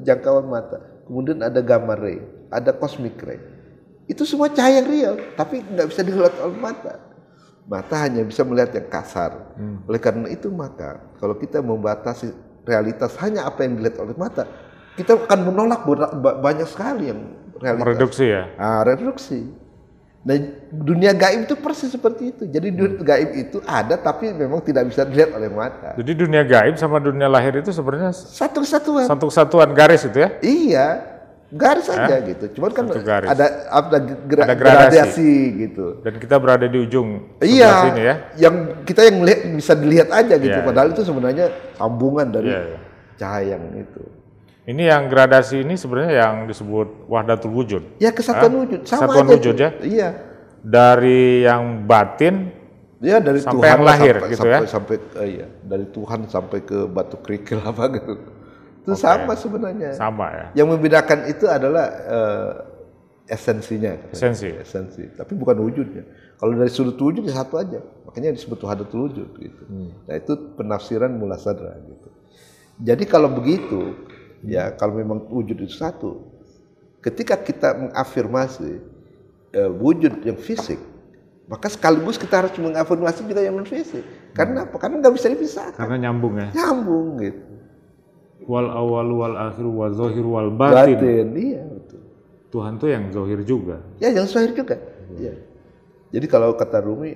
jangkauan mata. Kemudian ada gamma ray, ada cosmic ray. Itu semua cahaya yang real, tapi nggak bisa dilihat oleh mata. Mata hanya bisa melihat yang kasar. Oleh karena itu maka kalau kita membatasi realitas hanya apa yang dilihat oleh mata, kita akan menolak banyak sekali yang realitas. Mereduksi ya? Reduksi. Nah, dunia gaib itu persis seperti itu. Jadi dunia gaib itu ada tapi memang tidak bisa dilihat oleh mata. Jadi dunia gaib sama dunia lahir itu sebenarnya satu kesatuan. Satu kesatuan garis itu ya? Iya, garis aja gitu. Cuman kan ada gradasi gitu. Dan kita berada di ujung sebelah sini ya? Yang kita yang melihat, bisa dilihat aja gitu. Padahal itu sebenarnya sambungan dari cahaya yang itu. Ini yang gradasi ini sebenarnya yang disebut wahdatul wujud. Ya, kesatuan wujud. Sama kesatuan aja wujud itu. Ya. Iya. Dari yang batin dari sampai Tuhan yang lahir gitu ya. Dari Tuhan sampai ke batu kerikil apa gitu. Itu sama sebenarnya. Sama ya. Yang membedakan itu adalah esensinya. Esensi. Tapi bukan wujudnya. Kalau dari sudut wujud ya satu aja. Makanya disebut wahdatul wujud gitu. Nah, itu penafsiran Mula Sadra gitu. Jadi kalau begitu, ya kalau memang wujud itu satu, ketika kita mengafirmasi wujud yang fisik, maka sekaligus kita harus mengafirmasi juga yang non fisik. Karena apa? Karena nggak bisa dipisahkan. Karena nyambung ya. Nyambung gitu. Wal awal wal akhir wal zahir wal batin. Iya betul. Tuhan tuh yang zahir juga. Ya, yang zahir juga. Ya. Jadi kalau kata Rumi,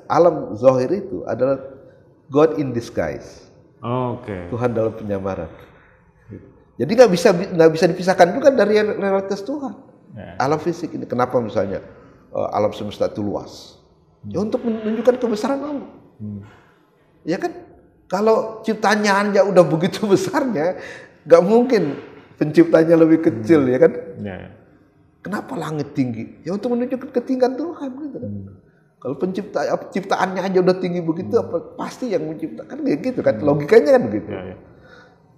alam zahir itu adalah God in disguise. Tuhan dalam penyamaran. Jadi nggak bisa dipisahkan juga dari realitas Tuhan. Alam fisik ini. Kenapa misalnya alam semesta itu luas? Ya untuk menunjukkan kebesaran Allah. Ya kan? Kalau ciptanya aja udah begitu besarnya, nggak mungkin penciptanya lebih kecil, ya kan? Kenapa langit tinggi? Ya untuk menunjukkan ketinggian Tuhan, gitu kan? Kalau ciptaannya aja udah tinggi begitu, apa pasti yang menciptakan kayak gitu kan? Logikanya kan begitu.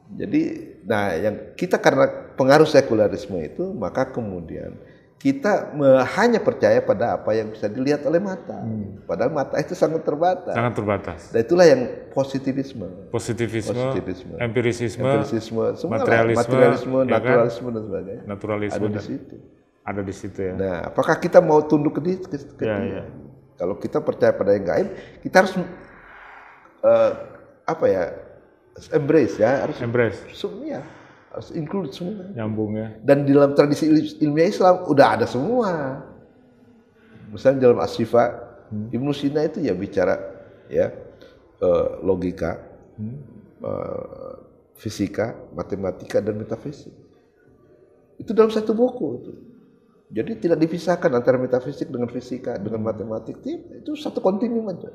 Jadi, nah yang kita karena pengaruh sekularisme itu, maka kemudian kita hanya percaya pada apa yang bisa dilihat oleh mata. Padahal mata itu sangat terbatas. Dan itulah yang positivisme, empirisisme, materialisme, naturalisme dan sebagainya. Ada di situ ya. Nah, apakah kita mau tunduk ke dia? Kalau kita percaya pada yang gaib, kita harus embrace ya, harus semua, harus include semua. Nyambung ya. Dan di dalam tradisi ilmiah Islam udah ada semua. Misalnya dalam As-Sifa, Ibnu Sina itu ya bicara ya logika, fisika, matematika dan metafisik. Itu dalam satu buku itu. Jadi tidak dipisahkan antara metafisik dengan fisika, dengan matematik. Itu satu kontinum aja.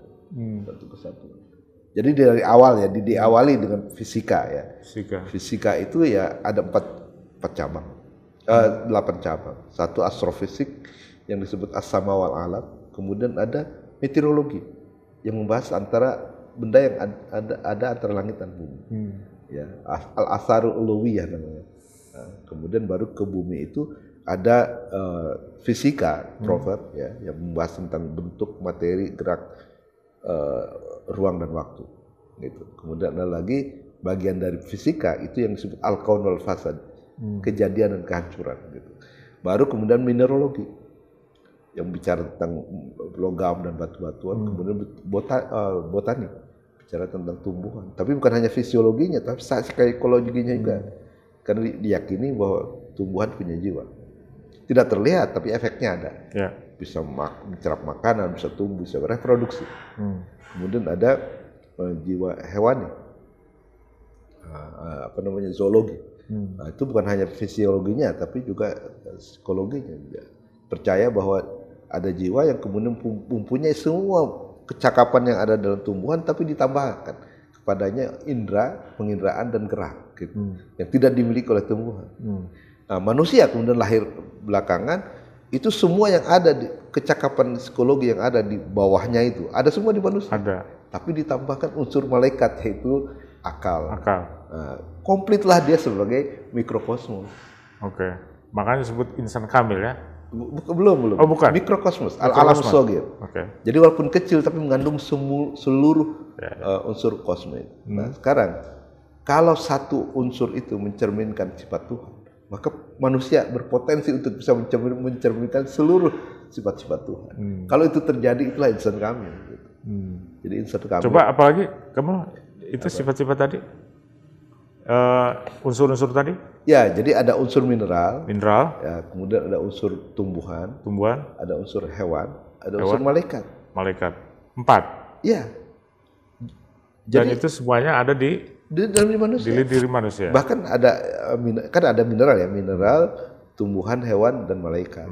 Satu kesatuan. Jadi dari awal ya, diawali dengan fisika ya. Fisika itu ya ada 8 cabang. 8 cabang. Satu astrofisik yang disebut as-sama wal alam. Kemudian ada meteorologi yang membahas antara benda yang ada antara langit dan bumi. Ya, al-asarul uluwiyah namanya. Kemudian baru ke bumi itu ada fisika, Robert, ya, yang membahas tentang bentuk, materi, gerak, ruang dan waktu. Gitu. Kemudian ada lagi bagian dari fisika itu yang disebut al-kaun wal fasad, kejadian dan kehancuran. Gitu. Baru kemudian mineralogi yang bicara tentang logam dan batu-batuan, kemudian botani bicara tentang tumbuhan. Tapi bukan hanya fisiologinya, tapi psikologinya juga. Karena diyakini bahwa tumbuhan punya jiwa. Tidak terlihat, tapi efeknya ada. Ya. Bisa mencerap makanan, bisa tumbuh, bisa bereproduksi. Kemudian ada jiwa hewani, zoologi. Nah, itu bukan hanya fisiologinya, tapi juga psikologinya. Percaya bahwa ada jiwa yang kemudian mempunyai semua kecakapan yang ada dalam tumbuhan, tapi ditambahkan kepadanya indera, penginderaan dan gerak, gitu, yang tidak dimiliki oleh tumbuhan. Nah, manusia kemudian lahir belakangan, itu semua yang ada di kecakapan psikologi yang ada di bawahnya itu ada semua di manusia. Ada. Tapi ditambahkan unsur malaikat, yaitu akal. Nah, komplitlah dia sebagai mikrokosmos. Oke. Makanya disebut insan kamil ya. Belum. Oh, bukan. Mikrokosmos, alam sogir. Jadi walaupun kecil tapi mengandung seluruh unsur kosmos. Nah, sekarang kalau satu unsur itu mencerminkan sifat Tuhan, maka manusia berpotensi untuk bisa mencerminkan seluruh sifat-sifat Tuhan. Kalau itu terjadi, itulah insan kamil. Gitu. Jadi insan kamil. Coba apalagi kamu itu sifat-sifat tadi, unsur-unsur tadi? Ya, jadi ada unsur mineral. Ya, kemudian ada unsur tumbuhan. Ada unsur hewan. Ada unsur malaikat. 4. Ya. Dan itu semuanya ada di dalam diri manusia. Bahkan ada mineral ya, tumbuhan, hewan dan malaikat.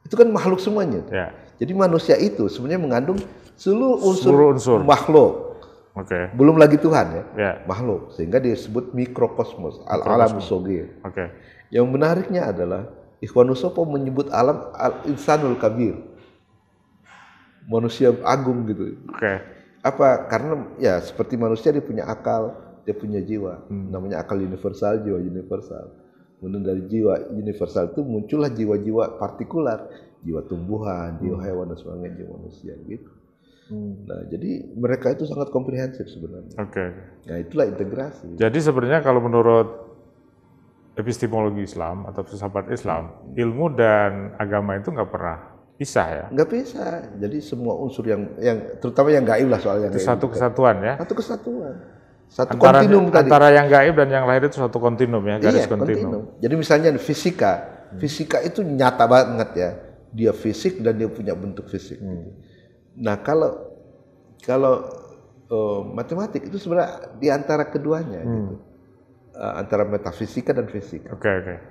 Itu kan makhluk semuanya. Ya. Jadi manusia itu sebenarnya mengandung seluruh unsur makhluk. Belum lagi Tuhan ya. Makhluk, sehingga disebut mikrokosmos, alam sogir. Yang menariknya adalah Ikhwan Nusopo menyebut alam al-insanul kabir, manusia agung gitu. Apa? Karena ya seperti manusia dia punya akal, dia punya jiwa, namanya akal universal, jiwa universal. Kemudian dari jiwa universal itu muncullah jiwa-jiwa partikular, jiwa tumbuhan, jiwa hewan dan sebagainya, jiwa manusia gitu. Nah, jadi mereka itu sangat komprehensif sebenarnya. Nah, itulah integrasi. Jadi sebenarnya kalau menurut epistemologi Islam atau filsafat Islam, ilmu dan agama itu nggak pernah pisah ya? Nggak bisa. Jadi semua unsur yang terutama yang gaib lah soalnya. Itu satu kesatuan ya? Satu kesatuan. Satu kontinum tadi. Antara yang gaib dan yang lahir itu satu kontinum ya, garis kontinum. Jadi misalnya fisika itu nyata banget ya. Dia fisik dan dia punya bentuk fisik. Gitu. Nah kalau matematik itu sebenarnya di antara keduanya gitu. Antara metafisika dan fisika.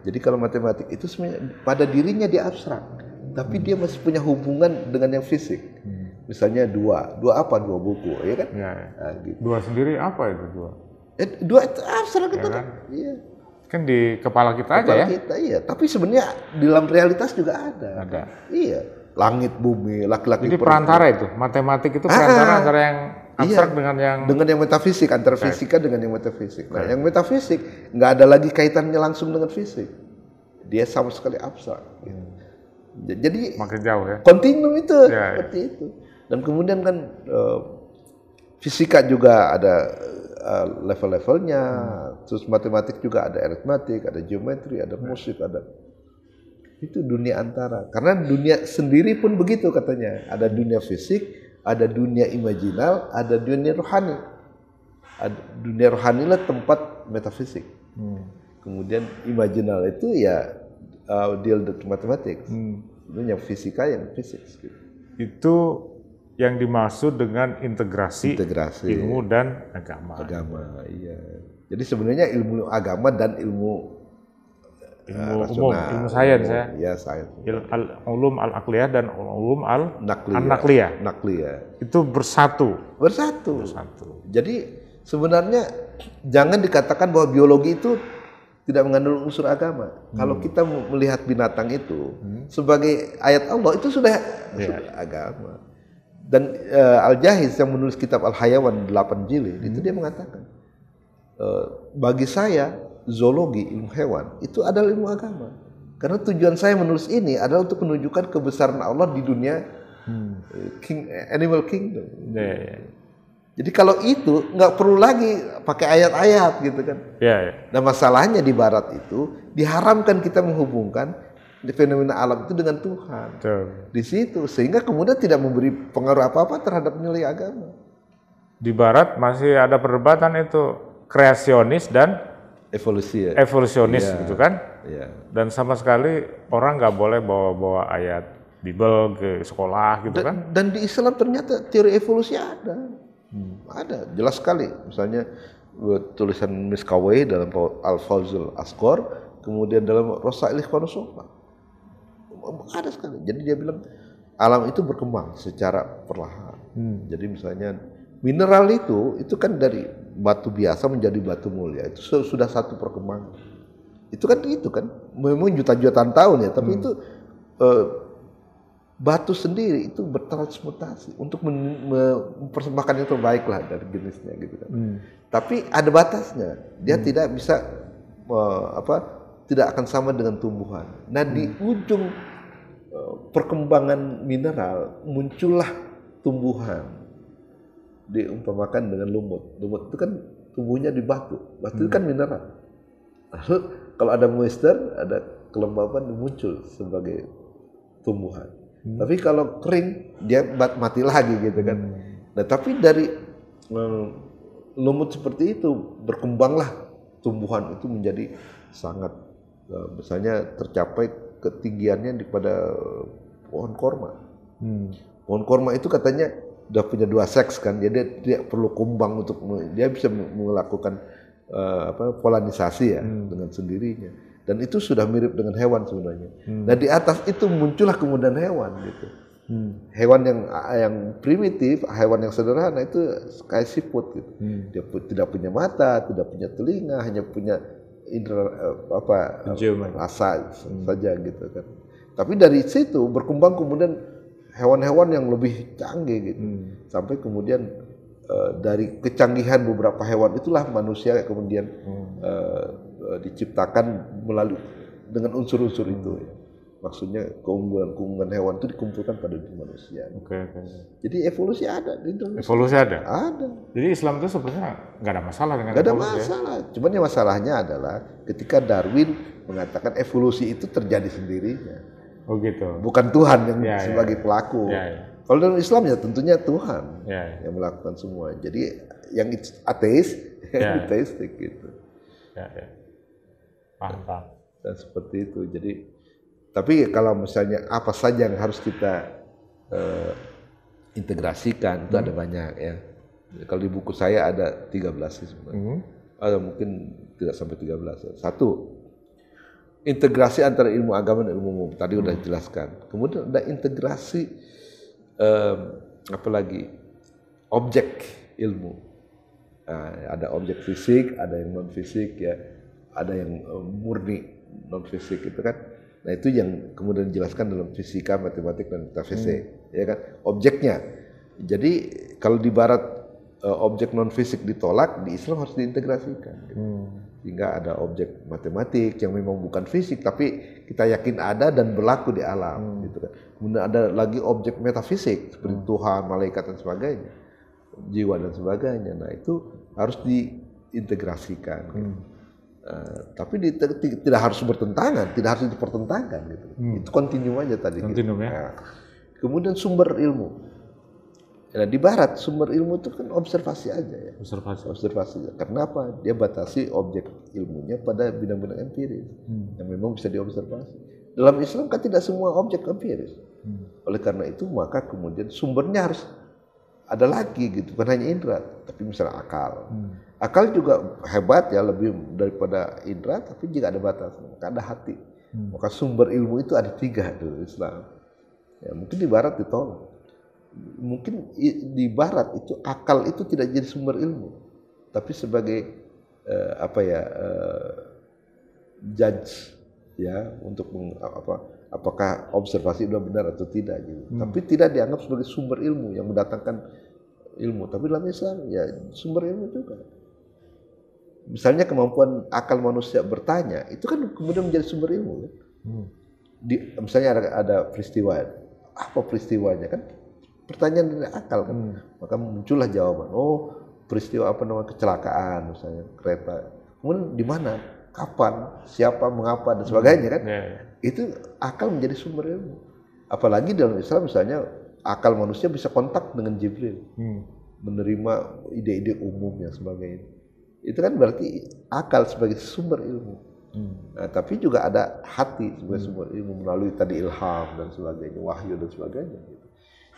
Jadi kalau matematik itu sebenarnya pada dirinya dia abstrak, tapi dia masih punya hubungan dengan yang fisik. Misalnya dua buku, ya kan? Nah, gitu. Dua sendiri apa itu dua? Dua itu abstrak itu kan? Iya. Kan di kepala kita aja ya? Kita, iya. Tapi sebenarnya di dalam realitas juga ada. Iya. Langit, bumi, laki-laki. Jadi perantara itu, matematik itu perantara antara yang abstrak dengan yang metafisik, antara fisika dengan yang metafisik. Nah, yang metafisik nggak ada lagi kaitannya langsung dengan fisik. Dia sama sekali abstrak. Gitu. Jadi makin jauh ya. Kontinum itu seperti itu. Dan kemudian kan fisika juga ada level-levelnya. Terus matematik juga ada aritmatik, ada geometri, ada musik, ada itu dunia antara. Karena dunia sendiri pun begitu katanya. Ada dunia fisik, ada dunia imajinal, ada dunia rohani. Dunia rohani lah tempat metafisik. Kemudian imajinal itu ya deal with mathematics. Itu yang fisika, yang fisik. Gitu. Itu yang dimaksud dengan integrasi ilmu dan agama. Iya. Jadi sebenarnya ilmu agama dan ilmu umum, ilmu sains ya. Iya, sains. Ulum al-aqliyah dan ulum al-nakliyah. Itu bersatu. Jadi sebenarnya jangan dikatakan bahwa biologi itu tidak mengandung unsur agama. Kalau kita melihat binatang itu sebagai ayat Allah, itu sudah agama. Dan Al-Jahiz yang menulis kitab Al-Hayawan 8 jilid itu dia mengatakan, bagi saya zoologi, ilmu hewan, itu adalah ilmu agama. Karena tujuan saya menulis ini adalah untuk menunjukkan kebesaran Allah di dunia animal kingdom. Jadi kalau itu nggak perlu lagi pakai ayat-ayat gitu kan. Nah masalahnya di Barat itu diharamkan kita menghubungkan fenomena alam itu dengan Tuhan. Di situ sehingga kemudian tidak memberi pengaruh apa-apa terhadap nilai agama. Di Barat masih ada perdebatan itu kreasionis dan evolusionis gitu kan. Dan sama sekali orang nggak boleh bawa-bawa ayat Bible ke sekolah gitu kan. Dan di Islam ternyata teori evolusi ada. Ada, jelas sekali. Misalnya tulisan Miskawai dalam Al-Fawzul Asghar, kemudian dalam Rasail Ikhwanus Shofah. Ada sekali. Jadi dia bilang alam itu berkembang secara perlahan. Jadi misalnya mineral itu kan dari batu biasa menjadi batu mulia. Itu sudah satu perkembangan. Itu kan memang juta-jutaan tahun ya, tapi itu batu sendiri itu bertransmutasi untuk mempersembahkan yang terbaik lah dari jenisnya gitu kan. Tapi ada batasnya. Dia tidak bisa tidak akan sama dengan tumbuhan. Nah di ujung perkembangan mineral muncullah tumbuhan. Diumpamakan dengan lumut. Lumut itu kan tumbuhnya di batu. Batu itu kan mineral. Lalu kalau ada moisture, ada kelembaban muncul sebagai tumbuhan. Tapi kalau kering dia mati lagi gitu kan. Nah tapi dari lumut seperti itu berkembanglah tumbuhan itu menjadi sangat misalnya tercapai ketinggiannya pada pohon korma. Pohon korma itu katanya udah punya 2 seks kan, jadi dia tidak perlu kumbang untuk dia bisa melakukan polanisasi ya dengan sendirinya. Dan itu sudah mirip dengan hewan sebenarnya. Nah di atas itu muncullah kemudian hewan gitu. Hewan yang primitif, hewan yang sederhana itu kayak siput gitu. Dia tidak punya mata, tidak punya telinga, hanya punya indera rasa saja gitu kan. Tapi dari situ berkembang kemudian hewan-hewan yang lebih canggih gitu. Sampai kemudian dari kecanggihan beberapa hewan itulah manusia kemudian diciptakan melalui dengan unsur-unsur itu ya. Maksudnya keunggulan hewan itu dikumpulkan pada diri manusia. Jadi evolusi ada di Indonesia. Evolusi ada? Ada. Jadi Islam itu sebenarnya nggak ada masalah dengan evolusi. Nggak ada masalah. Cuman yang masalahnya adalah ketika Darwin mengatakan evolusi itu terjadi sendirinya. Oh gitu. Bukan Tuhan yang sebagai pelaku. Kalau dalam Islam ya tentunya Tuhan yang melakukan semua. Jadi yang ateis, yang teistik gitu. Paham. Dan seperti itu. Jadi tapi kalau misalnya apa saja yang harus kita integrasikan itu ada banyak ya. Kalau di buku saya ada 13 sih sebenarnya. Ada mungkin tidak sampai 13. Satu, integrasi antara ilmu agama dan ilmu umum. Tadi udah jelaskan. Kemudian ada integrasi apalagi objek ilmu. Ada objek fisik, ada yang non fisik ya, ada yang murni non fisik itu kan. Nah itu yang kemudian dijelaskan dalam fisika, matematik dan metafisik, ya kan? Objeknya. Jadi kalau di Barat objek non fisik ditolak, di Islam harus diintegrasikan. Gitu. Sehingga ada objek matematik yang memang bukan fisik, tapi kita yakin ada dan berlaku di alam, gitu kan. Kemudian ada lagi objek metafisik seperti Tuhan, malaikat dan sebagainya, jiwa dan sebagainya. Nah itu harus diintegrasikan. Gitu. Tapi tidak harus bertentangan, tidak harus dipertentangkan gitu. Itu kontinum aja tadi. Kontinum gitu. ya. Nah, kemudian sumber ilmu. Nah, di Barat sumber ilmu itu kan observasi aja ya. Observasi. Kenapa? Dia batasi objek ilmunya pada bidang-bidang empiris yang memang bisa diobservasi. Dalam Islam kan tidak semua objek empiris. Oleh karena itu maka kemudian sumbernya harus ada lagi gitu, bukan hanya indera, tapi misalnya akal. Akal juga hebat ya, lebih daripada indera, tapi juga ada batas. Maka ada hati. Maka sumber ilmu itu ada 3 dulu Islam. Ya, mungkin di Barat ditolak. Mungkin di Barat itu akal itu tidak jadi sumber ilmu, tapi sebagai judge ya untuk apakah observasi sudah benar atau tidak gitu. Tapi tidak dianggap sebagai sumber ilmu yang mendatangkan ilmu. Tapi dalam Islam ya sumber ilmu juga. misalnya kemampuan akal manusia bertanya, itu kan kemudian menjadi sumber ilmu. Kan? Misalnya ada peristiwa, apa peristiwanya kan? Pertanyaan dari akal kan, maka muncullah jawaban. Oh, peristiwa apa namanya kecelakaan, misalnya kereta. Kemudian di mana, kapan, siapa, mengapa dan sebagainya kan? Itu akal menjadi sumber ilmu. Apalagi dalam Islam misalnya akal manusia bisa kontak dengan Jibril, menerima ide-ide umum yang sebagainya. Itu kan berarti akal sebagai sumber ilmu. Nah, tapi juga ada hati sebagai sumber ilmu melalui tadi ilham dan sebagainya, wahyu dan sebagainya. Gitu.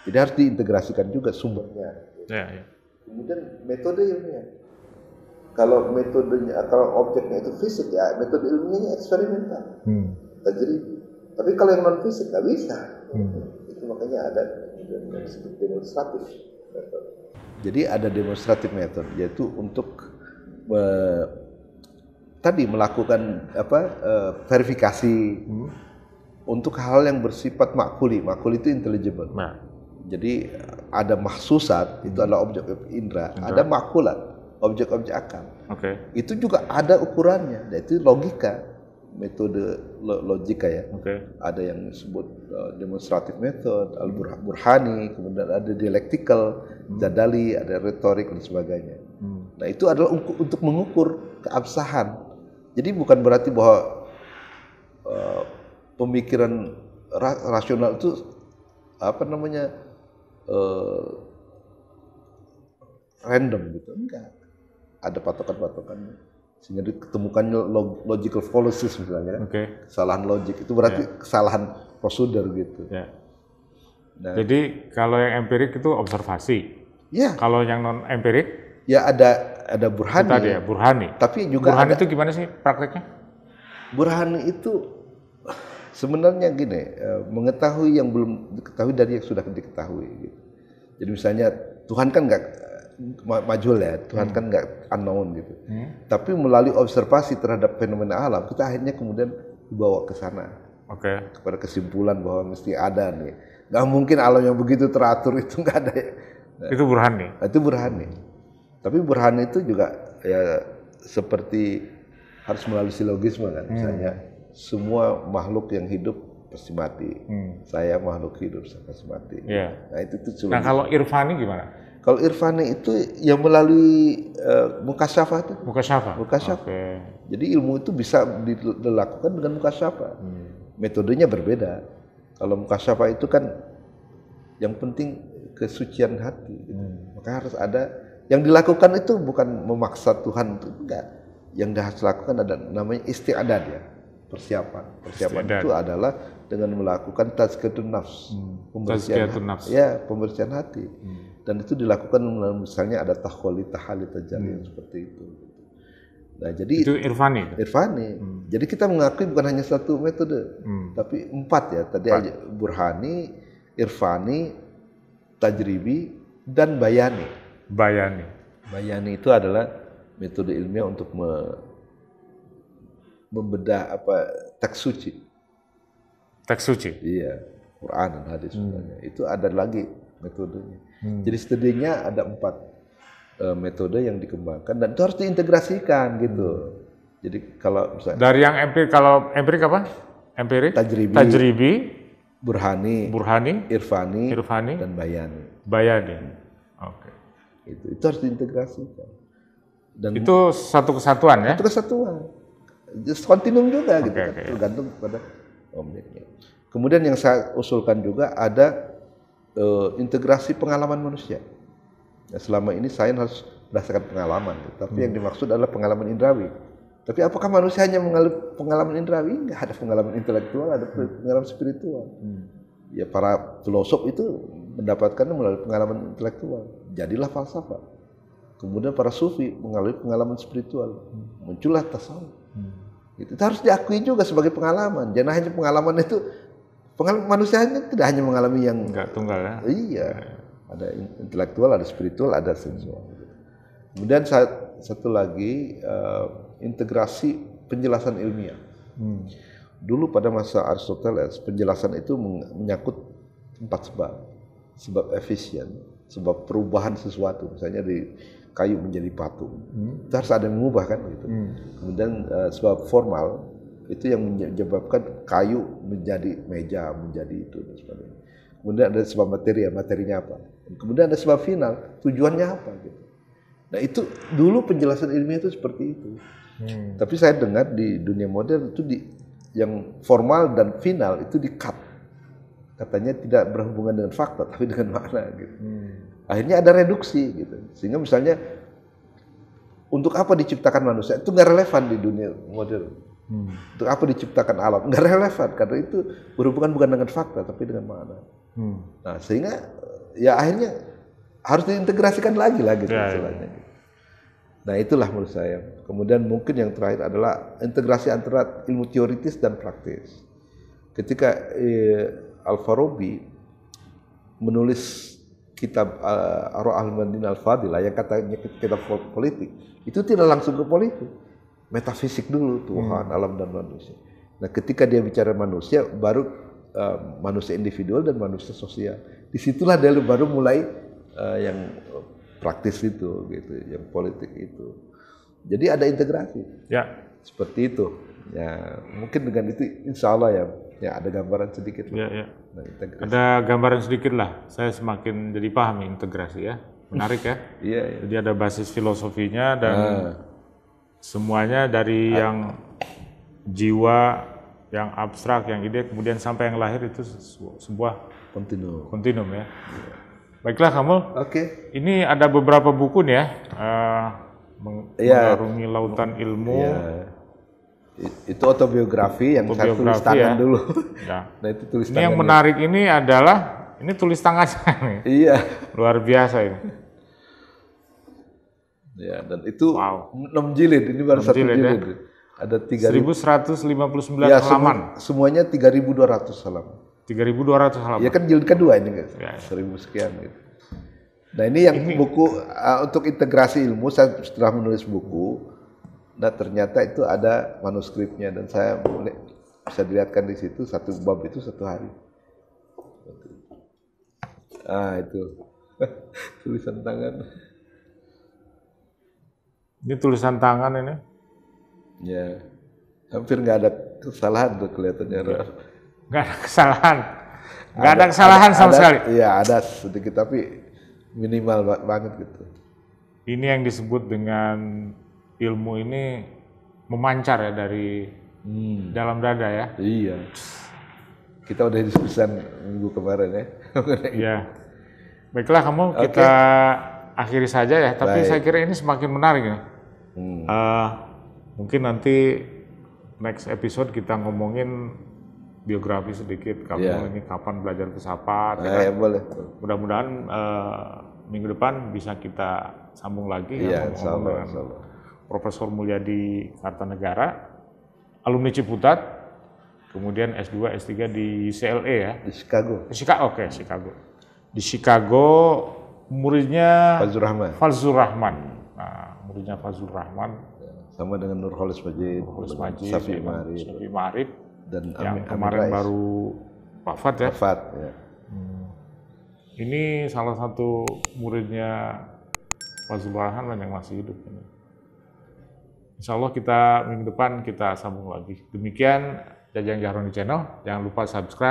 Jadi harus diintegrasikan juga sumbernya. Kemudian metode ilmiah. Kalau metodenya, kalau objeknya itu fisik ya, metode ilmiahnya eksperimental, tajribi. Tapi kalau yang non fisik nggak bisa. Itu makanya ada yang disebut demonstratif method. Jadi ada demonstratif method, yaitu untuk tadi melakukan verifikasi untuk hal yang bersifat makuli. Makuli itu intelligible. Jadi ada mahsusat, itu adalah objek indera. Ada makulat, objek-objek akal. Itu juga ada ukurannya, yaitu logika, metode logika ya. Ada yang disebut demonstrative method, al-burhani, kemudian ada dialectical, jadali, ada retorik dan sebagainya. Nah itu adalah untuk mengukur keabsahan. Jadi bukan berarti bahwa pemikiran rasional itu random gitu, enggak. Ada patokan-patokannya. Sehingga ditemukannya logical fallacies misalnya, kesalahan logik itu berarti kesalahan prosedur gitu. Nah, jadi kalau yang empirik itu observasi. Kalau yang non empirik? Ya ada burhani. Tadi ya, burhani. Tapi juga burhani itu gimana sih prakteknya? Burhani itu sebenarnya gini, mengetahui yang belum diketahui dari yang sudah diketahui. Gitu. Jadi misalnya Tuhan kan nggak majul ya, Tuhan kan nggak unknown gitu. Tapi melalui observasi terhadap fenomena alam, kita akhirnya kemudian dibawa ke sana. Kepada kesimpulan bahwa mesti ada nih. Nggak mungkin alam yang begitu teratur itu nggak ada. Nah, itu burhani. Itu burhani. Tapi burhani itu juga ya seperti harus melalui silogisme kan. Misalnya semua makhluk yang hidup pasti mati. Saya makhluk hidup saya pasti mati. Nah itu Nah kalau irfani gimana? Kalau irfani itu yang melalui mukasyafah. Mukasyafah. Jadi ilmu itu bisa dilakukan dengan mukasyafah. Metodenya berbeda. Kalau mukasyafah itu kan yang penting kesucian hati. Gitu. Maka harus ada yang dilakukan itu bukan memaksa Tuhan itu enggak. Yang harus dilakukan ada namanya isti'adad ya. Persiapan itu adalah dengan melakukan tazkiyatun nafs, pembersihan hati. Dan itu dilakukan misalnya ada tahwali, tahalli, tajalli seperti itu. Nah, jadi itu irfani. Jadi kita mengakui bukan hanya satu metode, tapi 4 ya. Tadi aja burhani, irfani, tajribi dan bayani. Bayani itu adalah metode ilmiah untuk membedah teks suci. Iya, Quran dan hadis sebenarnya. Itu ada lagi metodenya. Jadi setidaknya ada 4 metode yang dikembangkan dan itu harus diintegrasikan gitu. Jadi kalau misalnya dari yang empirik, kalau empirik apa? Empirik, tajribi, burhani, irfani, dan bayani. Itu harus diintegrasikan. Dan itu satu kesatuan ya? Satu kesatuan. Kontinum juga gitu kan, tergantung pada objeknya. Kemudian yang saya usulkan juga ada integrasi pengalaman manusia. Nah, selama ini sains harus berdasarkan pengalaman, tapi yang dimaksud adalah pengalaman indrawi. Tapi apakah manusia hanya mengalami pengalaman indrawi? Enggak, ada pengalaman intelektual, ada pengalaman spiritual. Ya para filosof itu mendapatkannya melalui pengalaman intelektual. Jadilah falsafah. Kemudian para sufi mengalami pengalaman spiritual. Muncullah tasawuf. Itu harus diakui juga sebagai pengalaman. Jangan hanya pengalaman itu, pengalaman manusianya tidak hanya mengalami yang enggak tunggal ya. Iya. Ada intelektual, ada spiritual, ada sensual. Kemudian satu lagi integrasi penjelasan ilmiah. Dulu pada masa Aristoteles penjelasan itu menyangkut 4 sebab. Sebab efisien, sebab perubahan sesuatu. Misalnya kayu menjadi patung. Itu harus ada yang mengubah kan gitu. Kemudian sebab formal itu yang menyebabkan kayu menjadi meja, menjadi itu dan sebagainya. Kemudian ada sebab materi, ya materinya apa. Kemudian ada sebab final, tujuannya apa gitu. Nah itu dulu penjelasan ilmiah itu seperti itu. Tapi saya dengar di dunia modern itu yang formal dan final itu di-cut. Katanya tidak berhubungan dengan fakta, tapi dengan makna gitu. Akhirnya ada reduksi gitu. Sehingga misalnya untuk apa diciptakan manusia itu nggak relevan di dunia modern. Untuk apa diciptakan alam nggak relevan karena itu berhubungan bukan dengan fakta tapi dengan makna. Nah sehingga ya akhirnya harus diintegrasikan lagi gitu istilahnya. Nah itulah menurut saya. Kemudian mungkin yang terakhir adalah integrasi antara ilmu teoritis dan praktis. Ketika Al-Farabi menulis kitab Ar-Ruh al-Madin al-Fadilah yang katanya kitab politik, itu tidak langsung ke politik. Metafisik dulu, Tuhan, alam dan manusia. Nah ketika dia bicara manusia, baru manusia individual dan manusia sosial. Disitulah dia baru mulai yang praktis itu, gitu, yang politik itu. Jadi ada integrasi. Ya. Seperti itu. Ya, mungkin dengan itu, insya Allah ya ada gambaran sedikit. Ya. Nah, ada gambaran sedikit lah. Saya semakin jadi paham integrasi ya. Menarik ya. Iya. Jadi ada basis filosofinya dan semuanya dari yang jiwa, yang abstrak, yang ide, kemudian sampai yang lahir itu sebuah kontinum ya. Baiklah Kamul. Oke. Ini ada beberapa buku nih ya, mengarungi lautan ilmu. Ya. Itu autobiografi yang saya tulis tangan dulu. Ya. Nah itu tulis tangan. Ini yang menarik ini adalah ini tulis tangan saya nih. Iya. Luar biasa ini. Ya dan itu 6 jilid. Ini baru 1 jilid. Ya. Ada 1159 halaman. Semuanya 3.200 halaman. 3.200 halaman. Ya kan jilid kedua ini kan, 1000 sekian gitu. Nah ini yang buku untuk integrasi ilmu, saya setelah menulis buku, nah ternyata itu ada manuskripnya dan saya bisa dilihatkan di situ satu bab itu 1 hari. Itu tulisan tangan. Ini tulisan tangan ini? Ya, hampir nggak ada kesalahan tuh kelihatannya. Nggak ada kesalahan, nggak ada kesalahan sama sekali. Iya ada sedikit tapi minimal banget gitu. Ini yang disebut dengan ilmu ini memancar ya dari dalam dada ya. Iya. Kita udah diskusikan minggu kemarin ya. Iya. Baiklah kamu kita akhiri saja ya. Tapi saya kira ini semakin menarik ya. Mungkin nanti next episode kita ngomongin biografi sedikit kamu ini kapan belajar filsafat. Boleh. Mudah-mudahan minggu depan bisa kita sambung lagi dengan Profesor Mulyadi Kartanegara, alumni Ciputat, kemudian S2, S3 di UCLA ya. Di Chicago. Chicago. Di Chicago muridnya Fazlur Rahman. Nah, muridnya Fazlur Rahman. Sama dengan Nurholis Majid, Syafi'i Ma'arif. Dan yang kemarin baru wafat ya. Ini salah satu muridnya Fazlur Rahman yang masih hidup. Insya Allah kita minggu depan kita sambung lagi. Demikian Jajang Jahroni Channel. Jangan lupa subscribe.